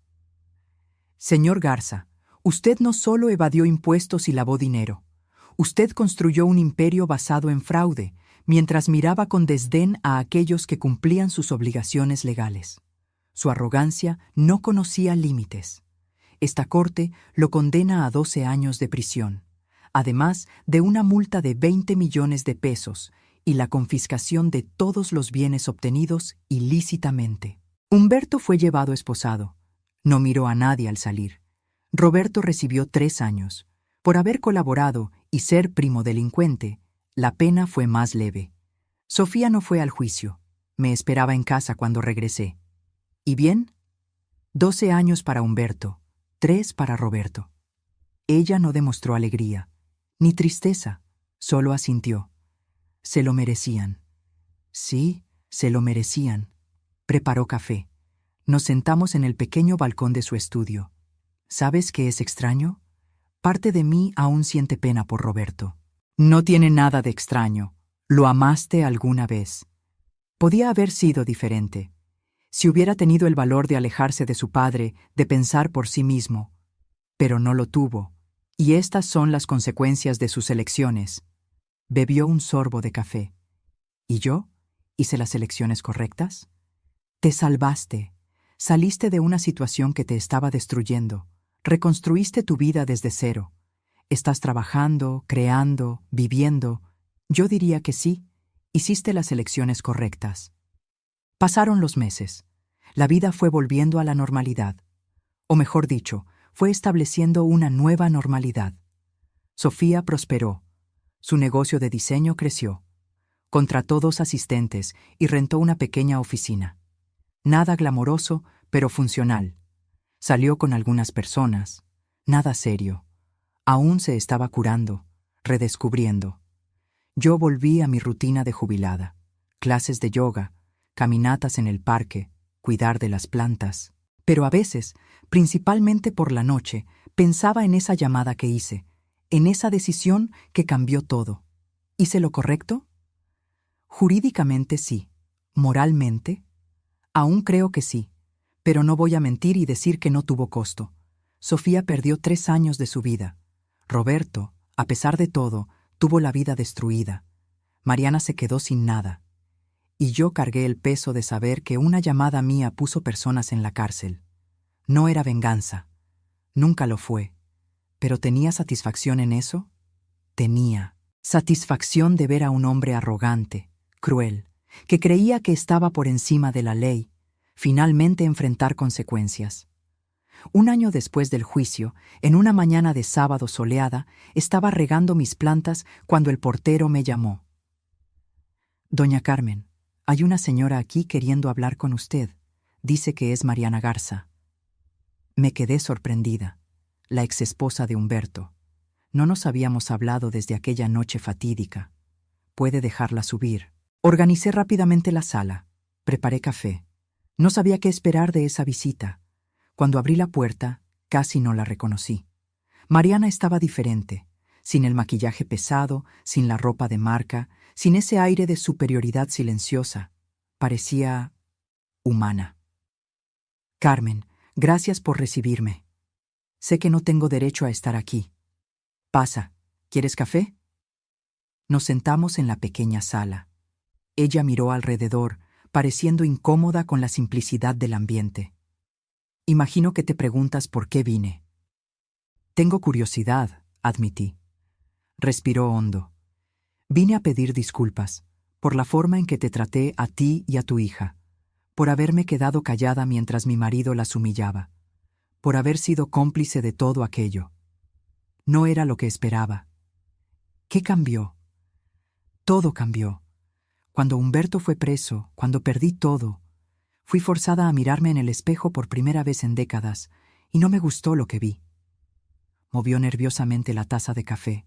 Señor Garza, usted no solo evadió impuestos y lavó dinero. Usted construyó un imperio basado en fraude, mientras miraba con desdén a aquellos que cumplían sus obligaciones legales. Su arrogancia no conocía límites. Esta corte lo condena a 12 años de prisión, además de una multa de 20 millones de pesos y la confiscación de todos los bienes obtenidos ilícitamente. Humberto fue llevado esposado. No miró a nadie al salir. Roberto recibió 3 años. Por haber colaborado y ser primo delincuente, la pena fue más leve. Sofía no fue al juicio. Me esperaba en casa cuando regresé. ¿Y bien? 12 años para Humberto, 3 para Roberto. Ella no demostró alegría, ni tristeza, solo asintió. Se lo merecían. Sí, se lo merecían. Preparó café. Nos sentamos en el pequeño balcón de su estudio. ¿Sabes qué es extraño? Parte de mí aún siente pena por Roberto. No tiene nada de extraño. Lo amaste alguna vez. Podía haber sido diferente. Si hubiera tenido el valor de alejarse de su padre, de pensar por sí mismo. Pero no lo tuvo. Y estas son las consecuencias de sus elecciones. Bebió un sorbo de café. ¿Y yo? ¿Hice las elecciones correctas? Te salvaste. Saliste de una situación que te estaba destruyendo. Reconstruiste tu vida desde cero. Estás trabajando, creando, viviendo. Yo diría que sí, hiciste las elecciones correctas. Pasaron los meses. La vida fue volviendo a la normalidad. O mejor dicho, fue estableciendo una nueva normalidad. Sofía prosperó. Su negocio de diseño creció. Contrató 2 asistentes y rentó una pequeña oficina. Nada glamoroso, pero funcional. Salió con algunas personas. Nada serio. Aún se estaba curando, redescubriendo. Yo volví a mi rutina de jubilada. Clases de yoga, caminatas en el parque, cuidar de las plantas. Pero a veces, principalmente por la noche, pensaba en esa llamada que hice, en esa decisión que cambió todo. ¿Hice lo correcto? Jurídicamente sí. ¿Moralmente? Aún creo que sí, pero no voy a mentir y decir que no tuvo costo. Sofía perdió 3 años de su vida. Roberto, a pesar de todo, tuvo la vida destruida. Mariana se quedó sin nada. Y yo cargué el peso de saber que una llamada mía puso personas en la cárcel. No era venganza. Nunca lo fue. ¿Pero tenía satisfacción en eso? Tenía satisfacción de ver a un hombre arrogante, cruel, que creía que estaba por encima de la ley, finalmente enfrentar consecuencias. Un año después del juicio, en una mañana de sábado soleada, estaba regando mis plantas cuando el portero me llamó. «Doña Carmen, hay una señora aquí queriendo hablar con usted. Dice que es Mariana Garza». Me quedé sorprendida. La exesposa de Humberto. No nos habíamos hablado desde aquella noche fatídica. Puede dejarla subir. Organicé rápidamente la sala. Preparé café. No sabía qué esperar de esa visita. Cuando abrí la puerta, casi no la reconocí. Mariana estaba diferente, sin el maquillaje pesado, sin la ropa de marca, sin ese aire de superioridad silenciosa. Parecía humana. «Carmen, gracias por recibirme. Sé que no tengo derecho a estar aquí. Pasa, ¿quieres café?» Nos sentamos en la pequeña sala. Ella miró alrededor, pareciendo incómoda con la simplicidad del ambiente. «Imagino que te preguntas por qué vine». «Tengo curiosidad», admití. Respiró hondo. «Vine a pedir disculpas por la forma en que te traté a ti y a tu hija, por haberme quedado callada mientras mi marido las humillaba, por haber sido cómplice de todo aquello. No era lo que esperaba». ¿Qué cambió? Todo cambió. Cuando Humberto fue preso, cuando perdí todo, fui forzada a mirarme en el espejo por primera vez en décadas, y no me gustó lo que vi. Movió nerviosamente la taza de café.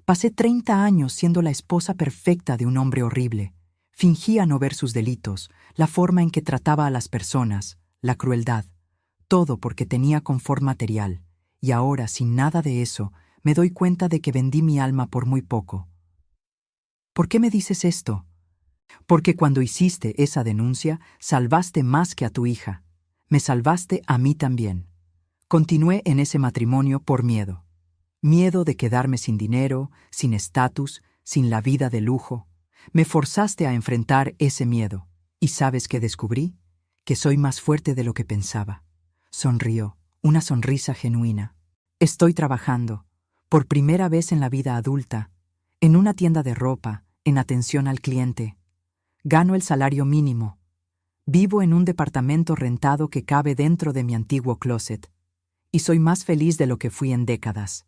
Pasé 30 años siendo la esposa perfecta de un hombre horrible. Fingía no ver sus delitos, la forma en que trataba a las personas, la crueldad. Todo porque tenía confort material. Y ahora, sin nada de eso, me doy cuenta de que vendí mi alma por muy poco. ¿Por qué me dices esto? Porque cuando hiciste esa denuncia, salvaste más que a tu hija. Me salvaste a mí también. Continué en ese matrimonio por miedo. Miedo de quedarme sin dinero, sin estatus, sin la vida de lujo. Me forzaste a enfrentar ese miedo. ¿Y sabes qué descubrí? Que soy más fuerte de lo que pensaba. Sonrió, una sonrisa genuina. Estoy trabajando, por primera vez en la vida adulta, en una tienda de ropa, en atención al cliente. Gano el salario mínimo. Vivo en un departamento rentado que cabe dentro de mi antiguo closet. Y soy más feliz de lo que fui en décadas.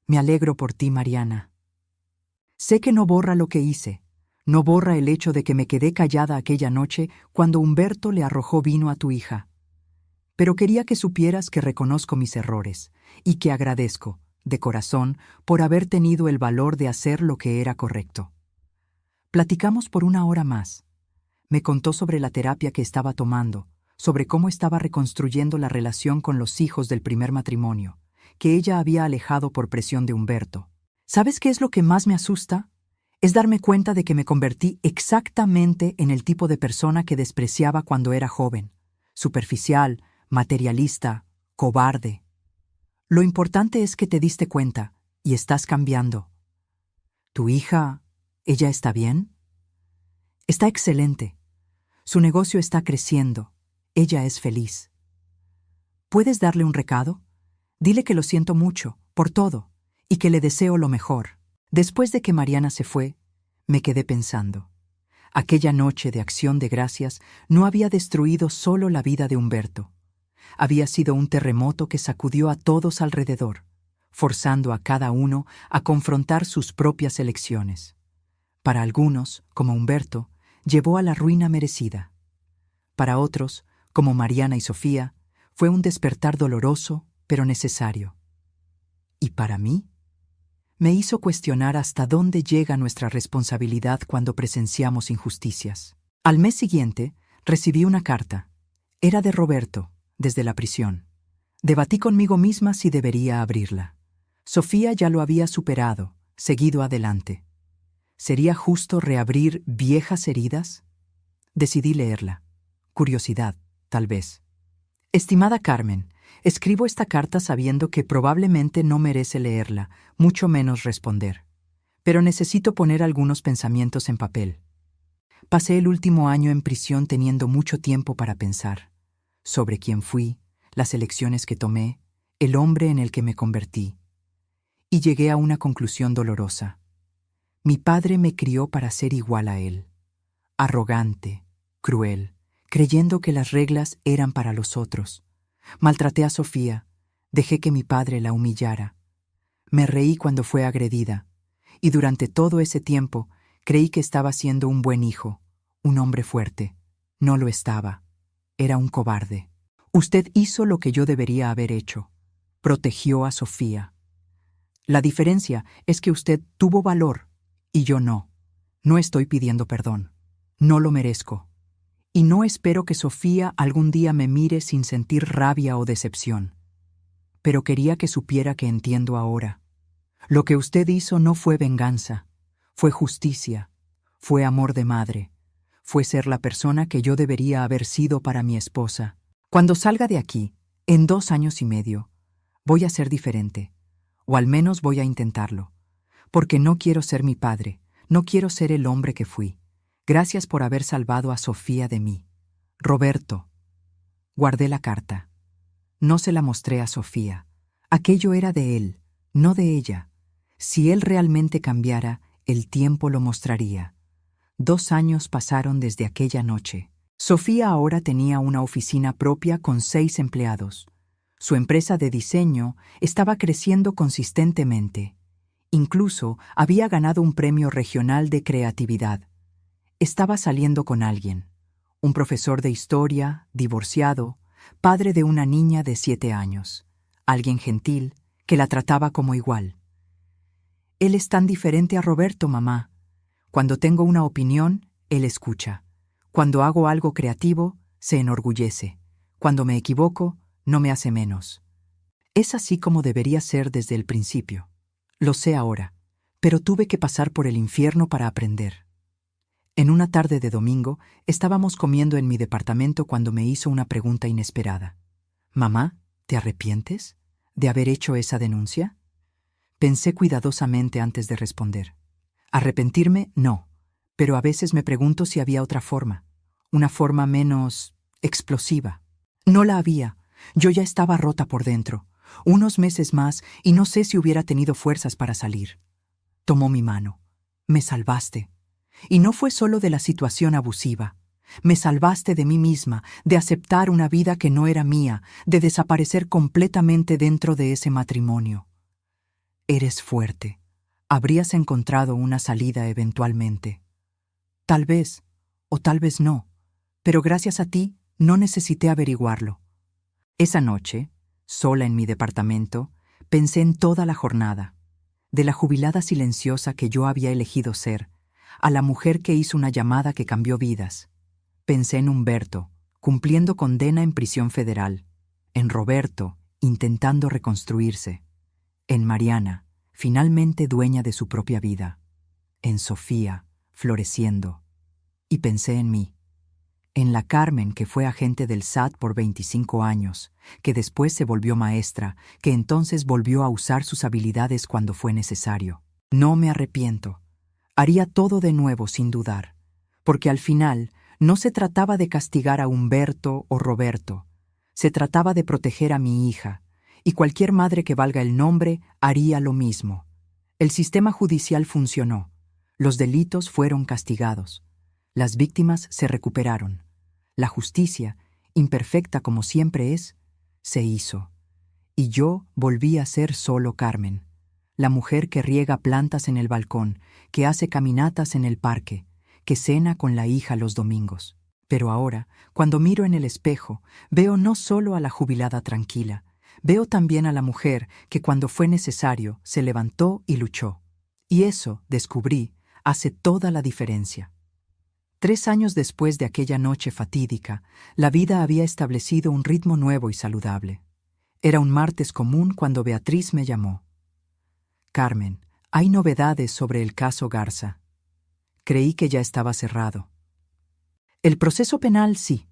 Me alegro por ti, Mariana. Sé que no borra lo que hice. No borra el hecho de que me quedé callada aquella noche cuando Humberto le arrojó vino a tu hija. Pero quería que supieras que reconozco mis errores y que agradezco, de corazón, por haber tenido el valor de hacer lo que era correcto. Platicamos por 1 hora más. Me contó sobre la terapia que estaba tomando, sobre cómo estaba reconstruyendo la relación con los hijos del primer matrimonio, que ella había alejado por presión de Humberto. ¿Sabes qué es lo que más me asusta? Es darme cuenta de que me convertí exactamente en el tipo de persona que despreciaba cuando era joven. Superficial, materialista, cobarde. Lo importante es que te diste cuenta y estás cambiando. ¿Tu hija, ella está bien? Está excelente. Su negocio está creciendo. Ella es feliz. ¿Puedes darle un recado? Dile que lo siento mucho, por todo, y que le deseo lo mejor. Después de que Mariana se fue, me quedé pensando. Aquella noche de acción de gracias no había destruido solo la vida de Humberto. Había sido un terremoto que sacudió a todos alrededor, forzando a cada uno a confrontar sus propias elecciones. Para algunos, como Humberto, llevó a la ruina merecida. Para otros, como Mariana y Sofía, fue un despertar doloroso, pero necesario. ¿Y para mí? Me hizo cuestionar hasta dónde llega nuestra responsabilidad cuando presenciamos injusticias. Al mes siguiente, recibí una carta. Era de Roberto, desde la prisión. Debatí conmigo misma si debería abrirla. Sofía ya lo había superado, seguido adelante. ¿Sería justo reabrir viejas heridas? Decidí leerla. Curiosidad, tal vez. Estimada Carmen, escribo esta carta sabiendo que probablemente no merece leerla, mucho menos responder. Pero necesito poner algunos pensamientos en papel. Pasé el último año en prisión teniendo mucho tiempo para pensar sobre quién fui, las elecciones que tomé, el hombre en el que me convertí. Y llegué a una conclusión dolorosa. Mi padre me crió para ser igual a él. Arrogante, cruel, creyendo que las reglas eran para los otros. Maltraté a Sofía, dejé que mi padre la humillara. Me reí cuando fue agredida, y durante todo ese tiempo creí que estaba siendo un buen hijo, un hombre fuerte. No lo estaba. Era un cobarde. Usted hizo lo que yo debería haber hecho. Protegió a Sofía. La diferencia es que usted tuvo valor, y yo no. No estoy pidiendo perdón. No lo merezco. Y no espero que Sofía algún día me mire sin sentir rabia o decepción. Pero quería que supiera que entiendo ahora. Lo que usted hizo no fue venganza, fue justicia, fue amor de madre, fue ser la persona que yo debería haber sido para mi esposa. Cuando salga de aquí, en 2 años y medio, voy a ser diferente, o al menos voy a intentarlo, porque no quiero ser mi padre, no quiero ser el hombre que fui. Gracias por haber salvado a Sofía de mí. Roberto. Guardé la carta. No se la mostré a Sofía. Aquello era de él, no de ella. Si él realmente cambiara, el tiempo lo mostraría. 2 años pasaron desde aquella noche. Sofía ahora tenía una oficina propia con 6 empleados. Su empresa de diseño estaba creciendo consistentemente. Incluso había ganado un premio regional de creatividad. Estaba saliendo con alguien, un profesor de historia, divorciado, padre de una niña de 7 años, alguien gentil que la trataba como igual. Él es tan diferente a Roberto, mamá. Cuando tengo una opinión, él escucha. Cuando hago algo creativo, se enorgullece. Cuando me equivoco, no me hace menos. Es así como debería ser desde el principio. Lo sé ahora, pero tuve que pasar por el infierno para aprender. En una tarde de domingo, estábamos comiendo en mi departamento cuando me hizo una pregunta inesperada. «Mamá, ¿te arrepientes de haber hecho esa denuncia?» Pensé cuidadosamente antes de responder. Arrepentirme, no, pero a veces me pregunto si había otra forma, una forma menos explosiva. No la había. Yo ya estaba rota por dentro. Unos meses más y no sé si hubiera tenido fuerzas para salir. Tomó mi mano. Me salvaste. Y no fue solo de la situación abusiva. Me salvaste de mí misma, de aceptar una vida que no era mía, de desaparecer completamente dentro de ese matrimonio. Eres fuerte. Habrías encontrado una salida eventualmente. Tal vez, o tal vez no, pero gracias a ti no necesité averiguarlo. Esa noche, sola en mi departamento, pensé en toda la jornada, de la jubilada silenciosa que yo había elegido ser, a la mujer que hizo una llamada que cambió vidas. Pensé en Humberto, cumpliendo condena en prisión federal, en Roberto, intentando reconstruirse, en Mariana, finalmente dueña de su propia vida, en Sofía, floreciendo. Y pensé en mí, en la Carmen que fue agente del SAT por 25 años, que después se volvió maestra, que entonces volvió a usar sus habilidades cuando fue necesario. No me arrepiento. Haría todo de nuevo sin dudar, porque al final no se trataba de castigar a Humberto o Roberto, se trataba de proteger a mi hija, y cualquier madre que valga el nombre haría lo mismo. El sistema judicial funcionó, los delitos fueron castigados, las víctimas se recuperaron, la justicia, imperfecta como siempre es, se hizo, y yo volví a ser solo Carmen, la mujer que riega plantas en el balcón, que hace caminatas en el parque, que cena con la hija los domingos. Pero ahora, cuando miro en el espejo, veo no solo a la jubilada tranquila, veo también a la mujer que cuando fue necesario se levantó y luchó. Y eso, descubrí, hace toda la diferencia. 3 años después de aquella noche fatídica, la vida había establecido un ritmo nuevo y saludable. Era un martes común cuando Beatriz me llamó. «Carmen, hay novedades sobre el caso Garza». Creí que ya estaba cerrado. El proceso penal sí,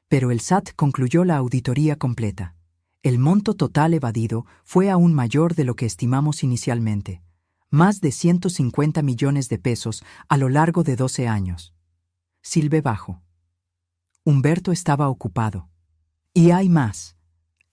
pero el SAT concluyó la auditoría completa. El monto total evadido fue aún mayor de lo que estimamos inicialmente, más de 150 millones de pesos a lo largo de 12 años. Silbé bajo. Humberto estaba ocupado. Y hay más.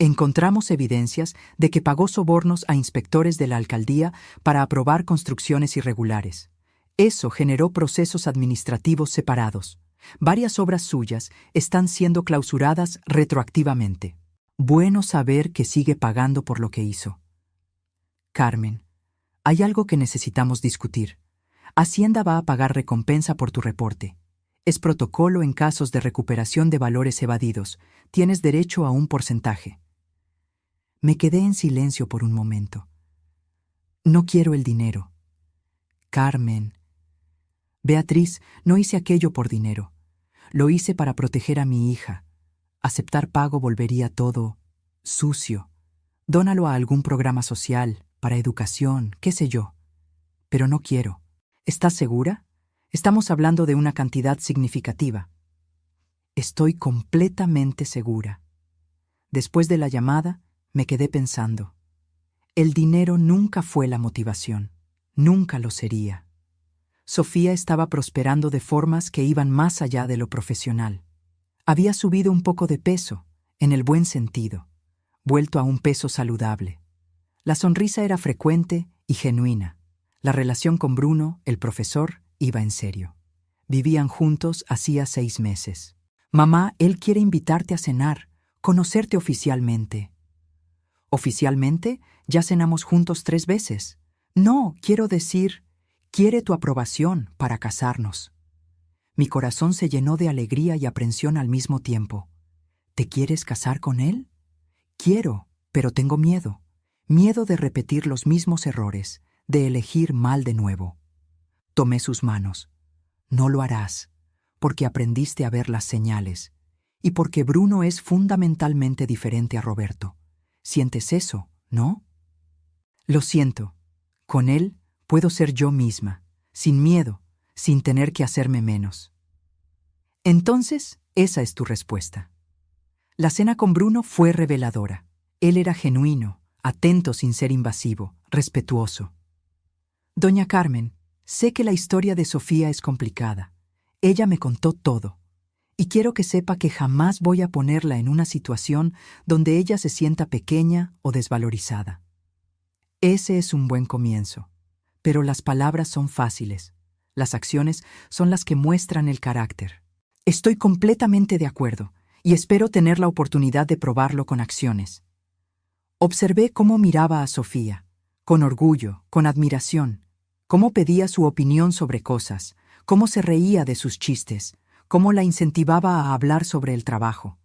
Encontramos evidencias de que pagó sobornos a inspectores de la alcaldía para aprobar construcciones irregulares. Eso generó procesos administrativos separados. Varias obras suyas están siendo clausuradas retroactivamente. Bueno saber que sigue pagando por lo que hizo. Carmen, hay algo que necesitamos discutir. Hacienda va a pagar recompensa por tu reporte. Es protocolo en casos de recuperación de valores evadidos. Tienes derecho a un porcentaje. Me quedé en silencio por un momento. No quiero el dinero. Carmen. Beatriz, no hice aquello por dinero. Lo hice para proteger a mi hija. Aceptar pago volvería todo sucio. Dónalo a algún programa social, para educación, qué sé yo. Pero no quiero. ¿Estás segura? Estamos hablando de una cantidad significativa. Estoy completamente segura. Después de la llamada, me quedé pensando. El dinero nunca fue la motivación. Nunca lo sería. Sofía estaba prosperando de formas que iban más allá de lo profesional. Había subido un poco de peso, en el buen sentido, vuelto a un peso saludable. La sonrisa era frecuente y genuina. La relación con Bruno, el profesor, iba en serio. Vivían juntos hacía 6 meses. Mamá, él quiere invitarte a cenar, conocerte oficialmente. ¿Oficialmente? Ya cenamos juntos 3 veces. No, quiero decir, quiere tu aprobación para casarnos. Mi corazón se llenó de alegría y aprensión al mismo tiempo. ¿Te quieres casar con él? Quiero, pero tengo miedo. Miedo de repetir los mismos errores, de elegir mal de nuevo. Tomé sus manos. No lo harás, porque aprendiste a ver las señales, y porque Bruno es fundamentalmente diferente a Roberto. ¿Sientes eso, no? Lo siento. Con él puedo ser yo misma, sin miedo, sin tener que hacerme menos. Entonces, esa es tu respuesta. La cena con Bruno fue reveladora. Él era genuino, atento sin ser invasivo, respetuoso. Doña Carmen, sé que la historia de Sofía es complicada. Ella me contó todo. Y quiero que sepa que jamás voy a ponerla en una situación donde ella se sienta pequeña o desvalorizada. Ese es un buen comienzo. Pero las palabras son fáciles. Las acciones son las que muestran el carácter. Estoy completamente de acuerdo y espero tener la oportunidad de probarlo con acciones. Observé cómo miraba a Sofía, con orgullo, con admiración, cómo pedía su opinión sobre cosas, cómo se reía de sus chistes, cómo la incentivaba a hablar sobre el trabajo.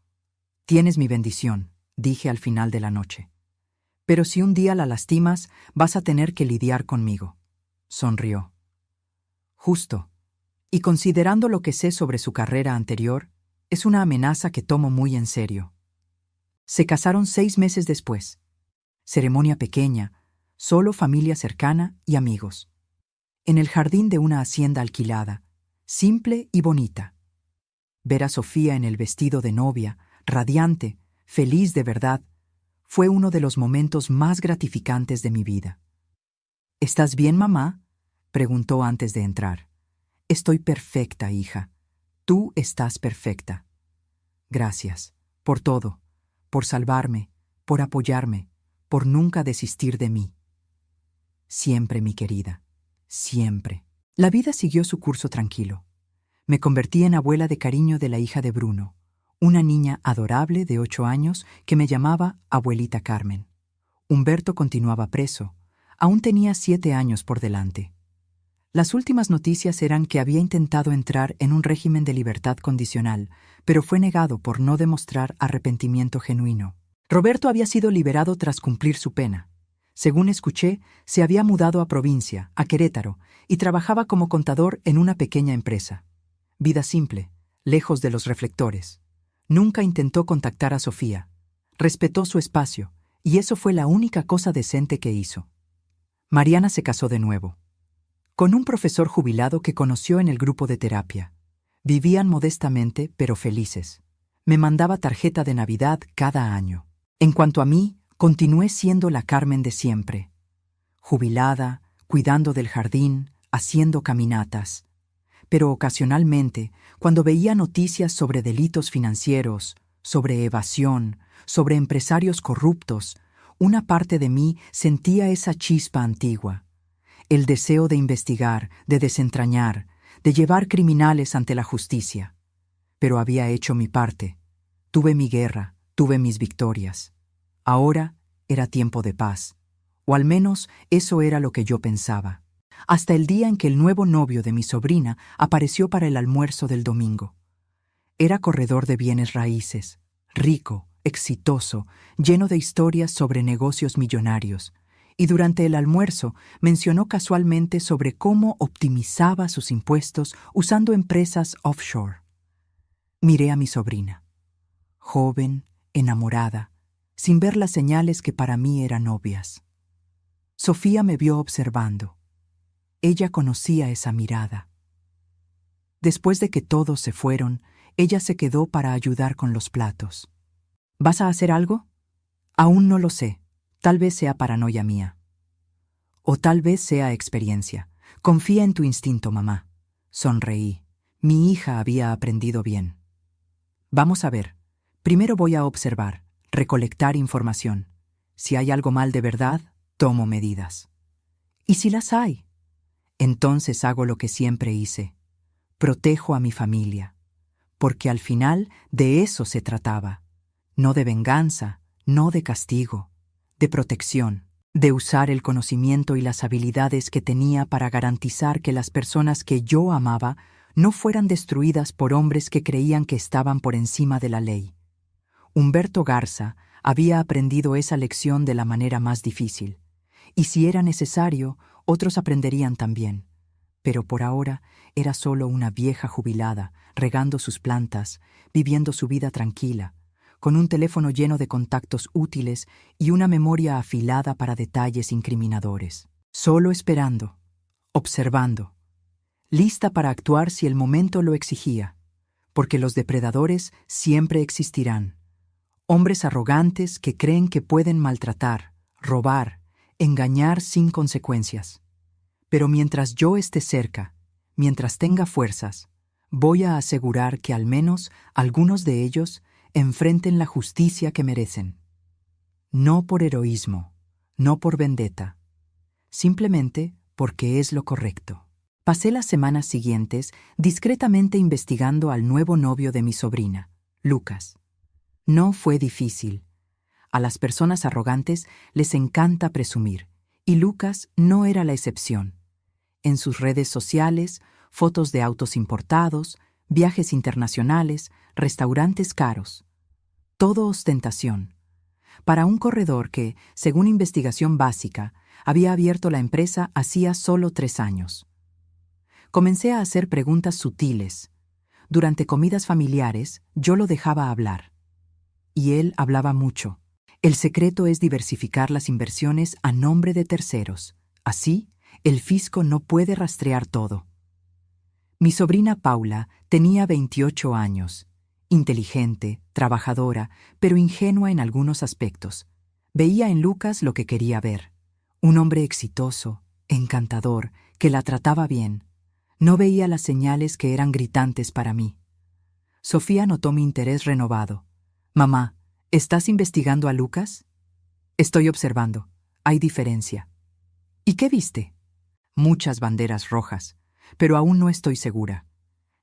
Tienes mi bendición, dije al final de la noche. Pero si un día la lastimas, vas a tener que lidiar conmigo. Sonrió. Justo. Y considerando lo que sé sobre su carrera anterior, es una amenaza que tomo muy en serio. Se casaron 6 meses después. Ceremonia pequeña, solo familia cercana y amigos. En el jardín de una hacienda alquilada, simple y bonita. Ver a Sofía en el vestido de novia, radiante, feliz de verdad, fue uno de los momentos más gratificantes de mi vida. ¿Estás bien, mamá?, preguntó antes de entrar. Estoy perfecta, hija. Tú estás perfecta. Gracias, por todo, por salvarme, por apoyarme, por nunca desistir de mí. Siempre, mi querida, siempre. La vida siguió su curso tranquilo. Me convertí en abuela de cariño de la hija de Bruno, una niña adorable de 8 años que me llamaba Abuelita Carmen. Humberto continuaba preso. Aún tenía 7 años por delante. Las últimas noticias eran que había intentado entrar en un régimen de libertad condicional, pero fue negado por no demostrar arrepentimiento genuino. Roberto había sido liberado tras cumplir su pena. Según escuché, se había mudado a provincia, a Querétaro, y trabajaba como contador en una pequeña empresa. Vida simple, lejos de los reflectores. Nunca intentó contactar a Sofía. Respetó su espacio, y eso fue la única cosa decente que hizo. Mariana se casó de nuevo. Con un profesor jubilado que conoció en el grupo de terapia. Vivían modestamente, pero felices. Me mandaba tarjeta de Navidad cada año. En cuanto a mí, continué siendo la Carmen de siempre. Jubilada, cuidando del jardín, haciendo caminatas. Pero ocasionalmente, cuando veía noticias sobre delitos financieros, sobre evasión, sobre empresarios corruptos, una parte de mí sentía esa chispa antigua, el deseo de investigar, de desentrañar, de llevar criminales ante la justicia. Pero había hecho mi parte. Tuve mi guerra, tuve mis victorias. Ahora era tiempo de paz, o al menos eso era lo que yo pensaba. Hasta el día en que el nuevo novio de mi sobrina apareció para el almuerzo del domingo. Era corredor de bienes raíces, rico, exitoso, lleno de historias sobre negocios millonarios, y durante el almuerzo mencionó casualmente sobre cómo optimizaba sus impuestos usando empresas offshore. Miré a mi sobrina, joven, enamorada, sin ver las señales que para mí eran obvias. Sofía me vio observando. Ella conocía esa mirada. Después de que todos se fueron, ella se quedó para ayudar con los platos. ¿Vas a hacer algo? Aún no lo sé. Tal vez sea paranoia mía. O tal vez sea experiencia. Confía en tu instinto, mamá. Sonreí. Mi hija había aprendido bien. Vamos a ver. Primero voy a observar, recolectar información. Si hay algo mal de verdad, tomo medidas. ¿Y si las hay? Entonces hago lo que siempre hice. Protejo a mi familia. Porque al final de eso se trataba. No de venganza, no de castigo, de protección, de usar el conocimiento y las habilidades que tenía para garantizar que las personas que yo amaba no fueran destruidas por hombres que creían que estaban por encima de la ley. Humberto Garza había aprendido esa lección de la manera más difícil, y si era necesario, otros aprenderían también. Pero por ahora era solo una vieja jubilada, regando sus plantas, viviendo su vida tranquila, con un teléfono lleno de contactos útiles y una memoria afilada para detalles incriminadores. Solo esperando, observando, lista para actuar si el momento lo exigía, porque los depredadores siempre existirán. Hombres arrogantes que creen que pueden maltratar, robar, engañar sin consecuencias. Pero mientras yo esté cerca, mientras tenga fuerzas, voy a asegurar que al menos algunos de ellos enfrenten la justicia que merecen. No por heroísmo, no por vendetta, simplemente porque es lo correcto. Pasé las semanas siguientes discretamente investigando al nuevo novio de mi sobrina, Lucas. No fue difícil. A las personas arrogantes les encanta presumir, y Lucas no era la excepción. En sus redes sociales, fotos de autos importados, viajes internacionales, restaurantes caros. Todo ostentación. Para un corredor que, según investigación básica, había abierto la empresa hacía solo 3 años. Comencé a hacer preguntas sutiles. Durante comidas familiares, yo lo dejaba hablar. Y él hablaba mucho. El secreto es diversificar las inversiones a nombre de terceros. Así, el fisco no puede rastrear todo. Mi sobrina Paula tenía 28 años, inteligente, trabajadora, pero ingenua en algunos aspectos. Veía en Lucas lo que quería ver. Un hombre exitoso, encantador, que la trataba bien. No veía las señales que eran gritantes para mí. Sofía notó mi interés renovado. «Mamá, ¿estás investigando a Lucas?» «Estoy observando. Hay diferencia». «¿Y qué viste?» «Muchas banderas rojas, pero aún no estoy segura.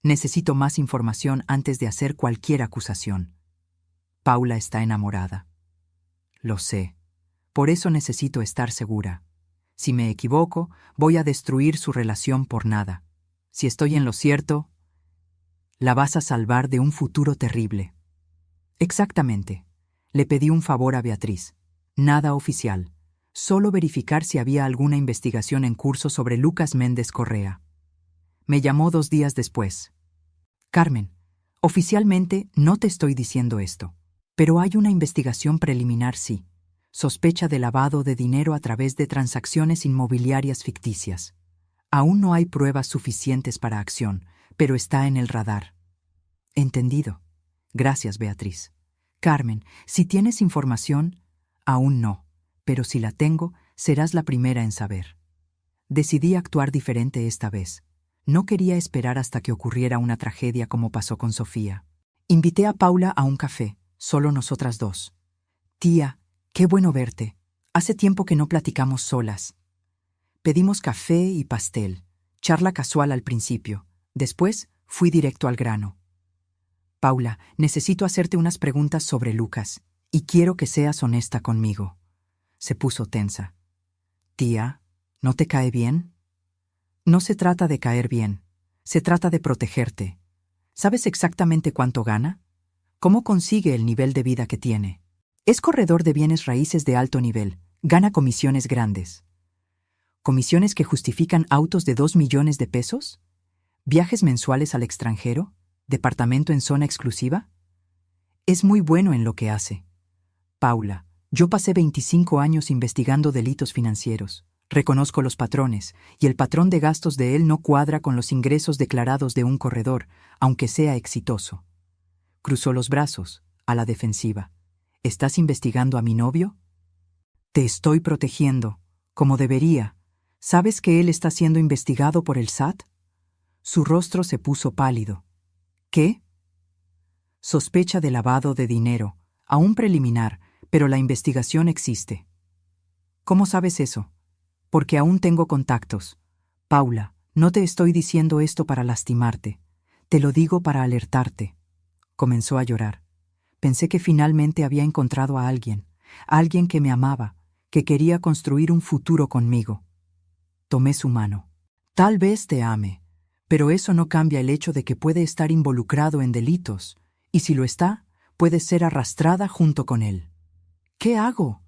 Necesito más información antes de hacer cualquier acusación». Paula está enamorada. Lo sé. Por eso necesito estar segura. Si me equivoco, voy a destruir su relación por nada. Si estoy en lo cierto, la vas a salvar de un futuro terrible. Exactamente. Le pedí un favor a Beatriz. Nada oficial. Solo verificar si había alguna investigación en curso sobre Lucas Méndez Correa. Me llamó 2 días después. Carmen, oficialmente no te estoy diciendo esto, pero hay una investigación preliminar, sí. Sospecha de lavado de dinero a través de transacciones inmobiliarias ficticias. Aún no hay pruebas suficientes para acción, pero está en el radar. Entendido. Gracias, Beatriz. Carmen, si tienes información, aún no, pero si la tengo, serás la primera en saber. Decidí actuar diferente esta vez. No quería esperar hasta que ocurriera una tragedia como pasó con Sofía. Invité a Paula a un café, solo nosotras dos. Tía, qué bueno verte. Hace tiempo que no platicamos solas. Pedimos café y pastel, charla casual al principio. Después fui directo al grano. Paula, necesito hacerte unas preguntas sobre Lucas, y quiero que seas honesta conmigo. Se puso tensa. Tía, ¿no te cae bien? No se trata de caer bien, se trata de protegerte. ¿Sabes exactamente cuánto gana? ¿Cómo consigue el nivel de vida que tiene? Es corredor de bienes raíces de alto nivel, gana comisiones grandes. ¿Comisiones que justifican autos de 2 millones de pesos? ¿Viajes mensuales al extranjero? ¿Departamento en zona exclusiva? Es muy bueno en lo que hace. Paula, yo pasé 25 años investigando delitos financieros. Reconozco los patrones, y el patrón de gastos de él no cuadra con los ingresos declarados de un corredor, aunque sea exitoso. Cruzó los brazos, a la defensiva. ¿Estás investigando a mi novio? Te estoy protegiendo, como debería. ¿Sabes que él está siendo investigado por el SAT? Su rostro se puso pálido. ¿Qué? Sospecha de lavado de dinero, aún preliminar, pero la investigación existe. ¿Cómo sabes eso? Porque aún tengo contactos. Paula, no te estoy diciendo esto para lastimarte. Te lo digo para alertarte. Comenzó a llorar. Pensé que finalmente había encontrado a alguien que me amaba, que quería construir un futuro conmigo. Tomé su mano. Tal vez te ame, pero eso no cambia el hecho de que puede estar involucrado en delitos, y si lo está, puede ser arrastrada junto con él. ¿Qué hago?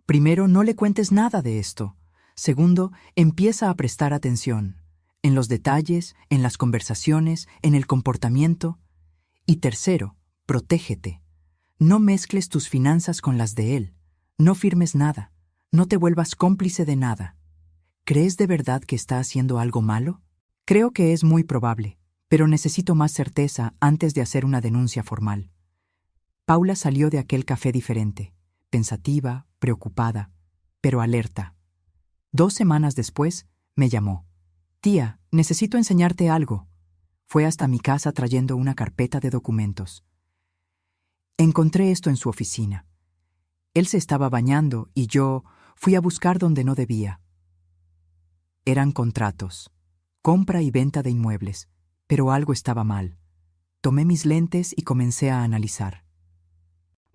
Primero, no le cuentes nada de esto. Segundo, empieza a prestar atención, en los detalles, en las conversaciones, en el comportamiento. Y tercero, protégete. No mezcles tus finanzas con las de él. No firmes nada. No te vuelvas cómplice de nada. ¿Crees de verdad que está haciendo algo malo? Creo que es muy probable, pero necesito más certeza antes de hacer una denuncia formal. Paula salió de aquel café diferente, pensativa, preocupada, pero alerta. 2 semanas después, me llamó. Tía, necesito enseñarte algo. Fue hasta mi casa trayendo una carpeta de documentos. Encontré esto en su oficina. Él se estaba bañando y yo fui a buscar donde no debía. Eran contratos, compra y venta de inmuebles, pero algo estaba mal. Tomé mis lentes y comencé a analizar.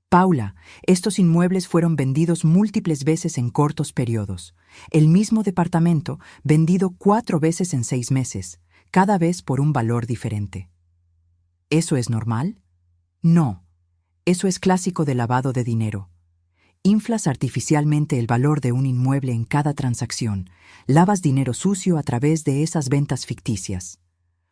Paula, estos inmuebles fueron vendidos múltiples veces en cortos periodos. El mismo departamento vendido 4 veces en 6 meses, cada vez por un valor diferente. ¿Eso es normal? No. Eso es clásico de lavado de dinero. Inflas artificialmente el valor de un inmueble en cada transacción. Lavas dinero sucio a través de esas ventas ficticias.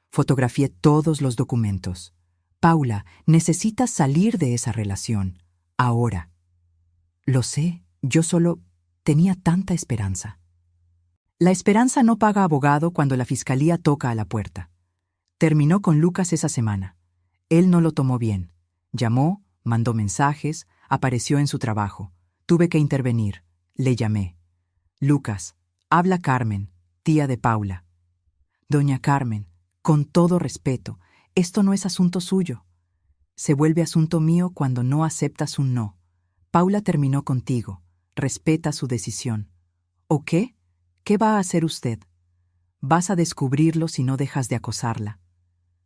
Fotografié todos los documentos. Paula, necesitas salir de esa relación. Ahora. Lo sé, yo solo tenía tanta esperanza. La esperanza no paga abogado cuando la fiscalía toca a la puerta. Terminó con Lucas esa semana. Él no lo tomó bien. Llamó, mandó mensajes, apareció en su trabajo. Tuve que intervenir. Le llamé. Lucas, habla Carmen, tía de Paula. Doña Carmen, con todo respeto, esto no es asunto suyo. Se vuelve asunto mío cuando no aceptas un no. Paula terminó contigo. Respeta su decisión. ¿O qué? ¿Qué va a hacer usted? Vas a descubrirlo si no dejas de acosarla.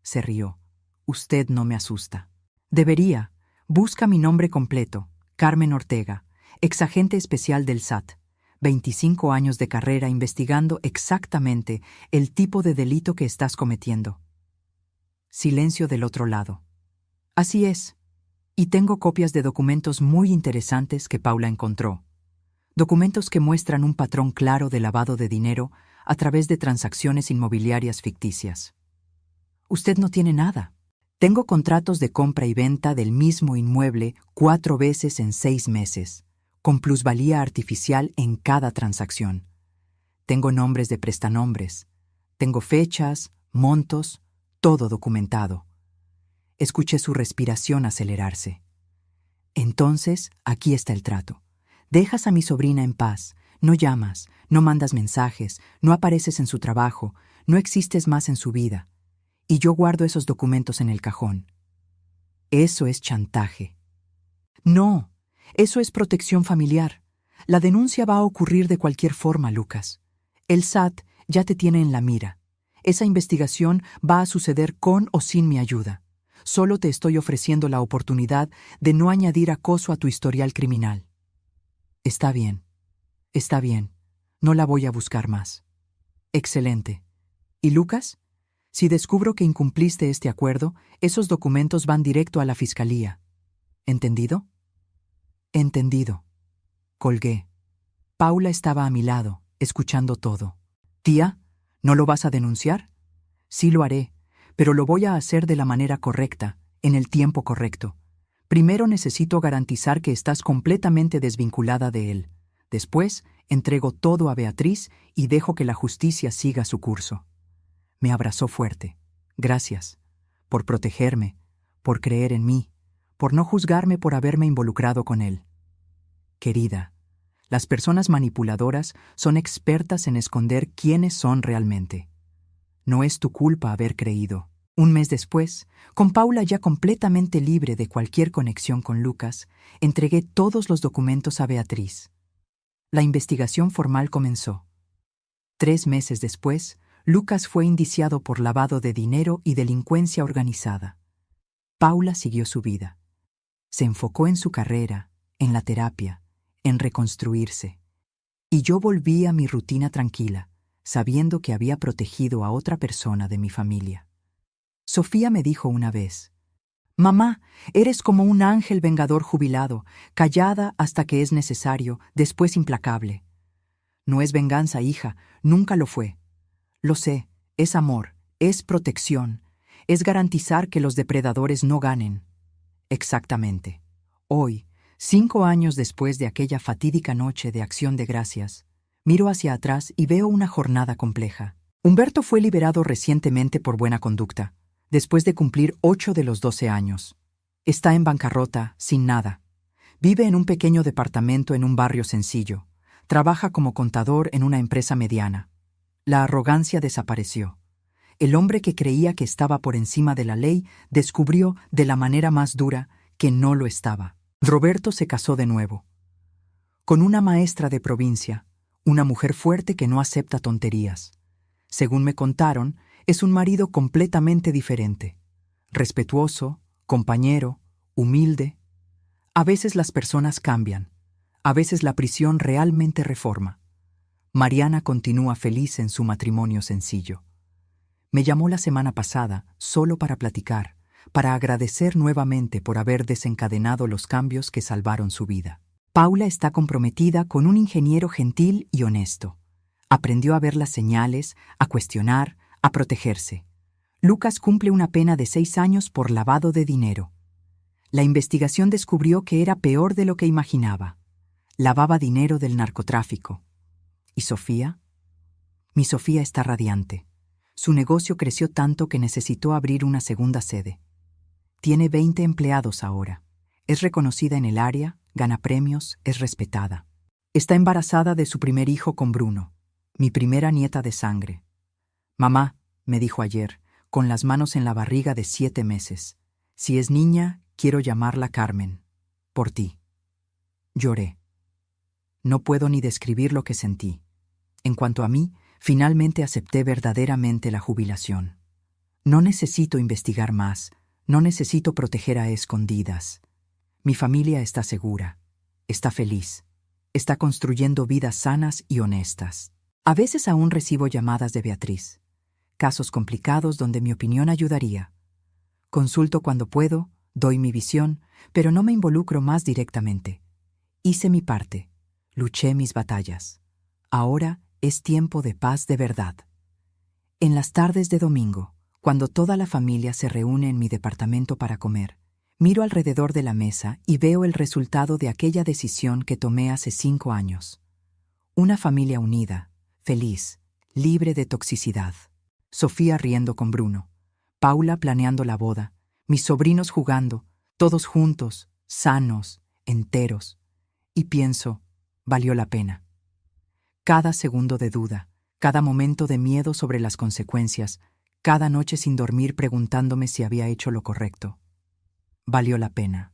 Se rió. Usted no me asusta. Debería. Busca mi nombre completo. Carmen Ortega, exagente especial del SAT. 25 años de carrera investigando exactamente el tipo de delito que estás cometiendo. Silencio del otro lado. Así es. Y tengo copias de documentos muy interesantes que Paula encontró. Documentos que muestran un patrón claro de lavado de dinero a través de transacciones inmobiliarias ficticias. Usted no tiene nada. Tengo contratos de compra y venta del mismo inmueble 4 veces en 6 meses, con plusvalía artificial en cada transacción. Tengo nombres de prestanombres. Tengo fechas, montos, todo documentado. Escuché su respiración acelerarse. Entonces, aquí está el trato. Dejas a mi sobrina en paz, no llamas, no mandas mensajes, no apareces en su trabajo, no existes más en su vida. Y yo guardo esos documentos en el cajón. Eso es chantaje. No, eso es protección familiar. La denuncia va a ocurrir de cualquier forma, Lucas. El SAT ya te tiene en la mira. Esa investigación va a suceder con o sin mi ayuda. Solo te estoy ofreciendo la oportunidad de no añadir acoso a tu historial criminal. Está bien, está bien. No la voy a buscar más. Excelente. ¿Y Lucas? Si descubro que incumpliste este acuerdo, esos documentos van directo a la fiscalía. ¿Entendido? Entendido. Colgué. Paula estaba a mi lado, escuchando todo. Tía, ¿no lo vas a denunciar? Sí lo haré, pero lo voy a hacer de la manera correcta, en el tiempo correcto. Primero necesito garantizar que estás completamente desvinculada de él. Después, entrego todo a Beatriz y dejo que la justicia siga su curso. Me abrazó fuerte. Gracias. Por protegerme, por creer en mí, por no juzgarme por haberme involucrado con él. Querida, las personas manipuladoras son expertas en esconder quiénes son realmente. No es tu culpa haber creído. Un mes después, con Paula ya completamente libre de cualquier conexión con Lucas, entregué todos los documentos a Beatriz. La investigación formal comenzó. 3 meses después, Lucas fue indiciado por lavado de dinero y delincuencia organizada. Paula siguió su vida. Se enfocó en su carrera, en la terapia, en reconstruirse. Y yo volví a mi rutina tranquila, sabiendo que había protegido a otra persona de mi familia. Sofía me dijo una vez: «Mamá, eres como un ángel vengador jubilado, callada hasta que es necesario, después implacable». No es venganza, hija, nunca lo fue. Lo sé, es amor, es protección, es garantizar que los depredadores no ganen. Exactamente. Hoy, 5 años después de aquella fatídica noche de Acción de Gracias, miro hacia atrás y veo una jornada compleja. Humberto fue liberado recientemente por buena conducta, después de cumplir 8 de los 12 años. Está en bancarrota, sin nada. Vive en un pequeño departamento en un barrio sencillo. Trabaja como contador en una empresa mediana. La arrogancia desapareció. El hombre que creía que estaba por encima de la ley descubrió de la manera más dura que no lo estaba. Roberto se casó de nuevo. Con una maestra de provincia, una mujer fuerte que no acepta tonterías. Según me contaron, es un marido completamente diferente. Respetuoso, compañero, humilde. A veces las personas cambian. A veces la prisión realmente reforma. Mariana continúa feliz en su matrimonio sencillo. Me llamó la semana pasada solo para platicar, para agradecer nuevamente por haber desencadenado los cambios que salvaron su vida. Paula está comprometida con un ingeniero gentil y honesto. Aprendió a ver las señales, a cuestionar, a protegerse. Lucas cumple una pena de 6 años por lavado de dinero. La investigación descubrió que era peor de lo que imaginaba. Lavaba dinero del narcotráfico. ¿Y Sofía? Mi Sofía está radiante. Su negocio creció tanto que necesitó abrir una segunda sede. Tiene 20 empleados ahora. Es reconocida en el área, gana premios, es respetada. Está embarazada de su primer hijo con Bruno, mi primera nieta de sangre. «Mamá», me dijo ayer, con las manos en la barriga de 7 meses, «si es niña, quiero llamarla Carmen. Por ti». Lloré. No puedo ni describir lo que sentí. En cuanto a mí, finalmente acepté verdaderamente la jubilación. No necesito investigar más, no necesito proteger a escondidas. Mi familia está segura, está feliz, está construyendo vidas sanas y honestas. A veces aún recibo llamadas de Beatriz, casos complicados donde mi opinión ayudaría. Consulto cuando puedo, doy mi visión, pero no me involucro más directamente. Hice mi parte, luché mis batallas. Ahora es tiempo de paz de verdad. En las tardes de domingo, cuando toda la familia se reúne en mi departamento para comer, miro alrededor de la mesa y veo el resultado de aquella decisión que tomé hace 5 años. Una familia unida, feliz, libre de toxicidad. Sofía riendo con Bruno, Paula planeando la boda, mis sobrinos jugando, todos juntos, sanos, enteros. Y pienso, valió la pena. Cada segundo de duda, cada momento de miedo sobre las consecuencias, cada noche sin dormir preguntándome si había hecho lo correcto. Valió la pena.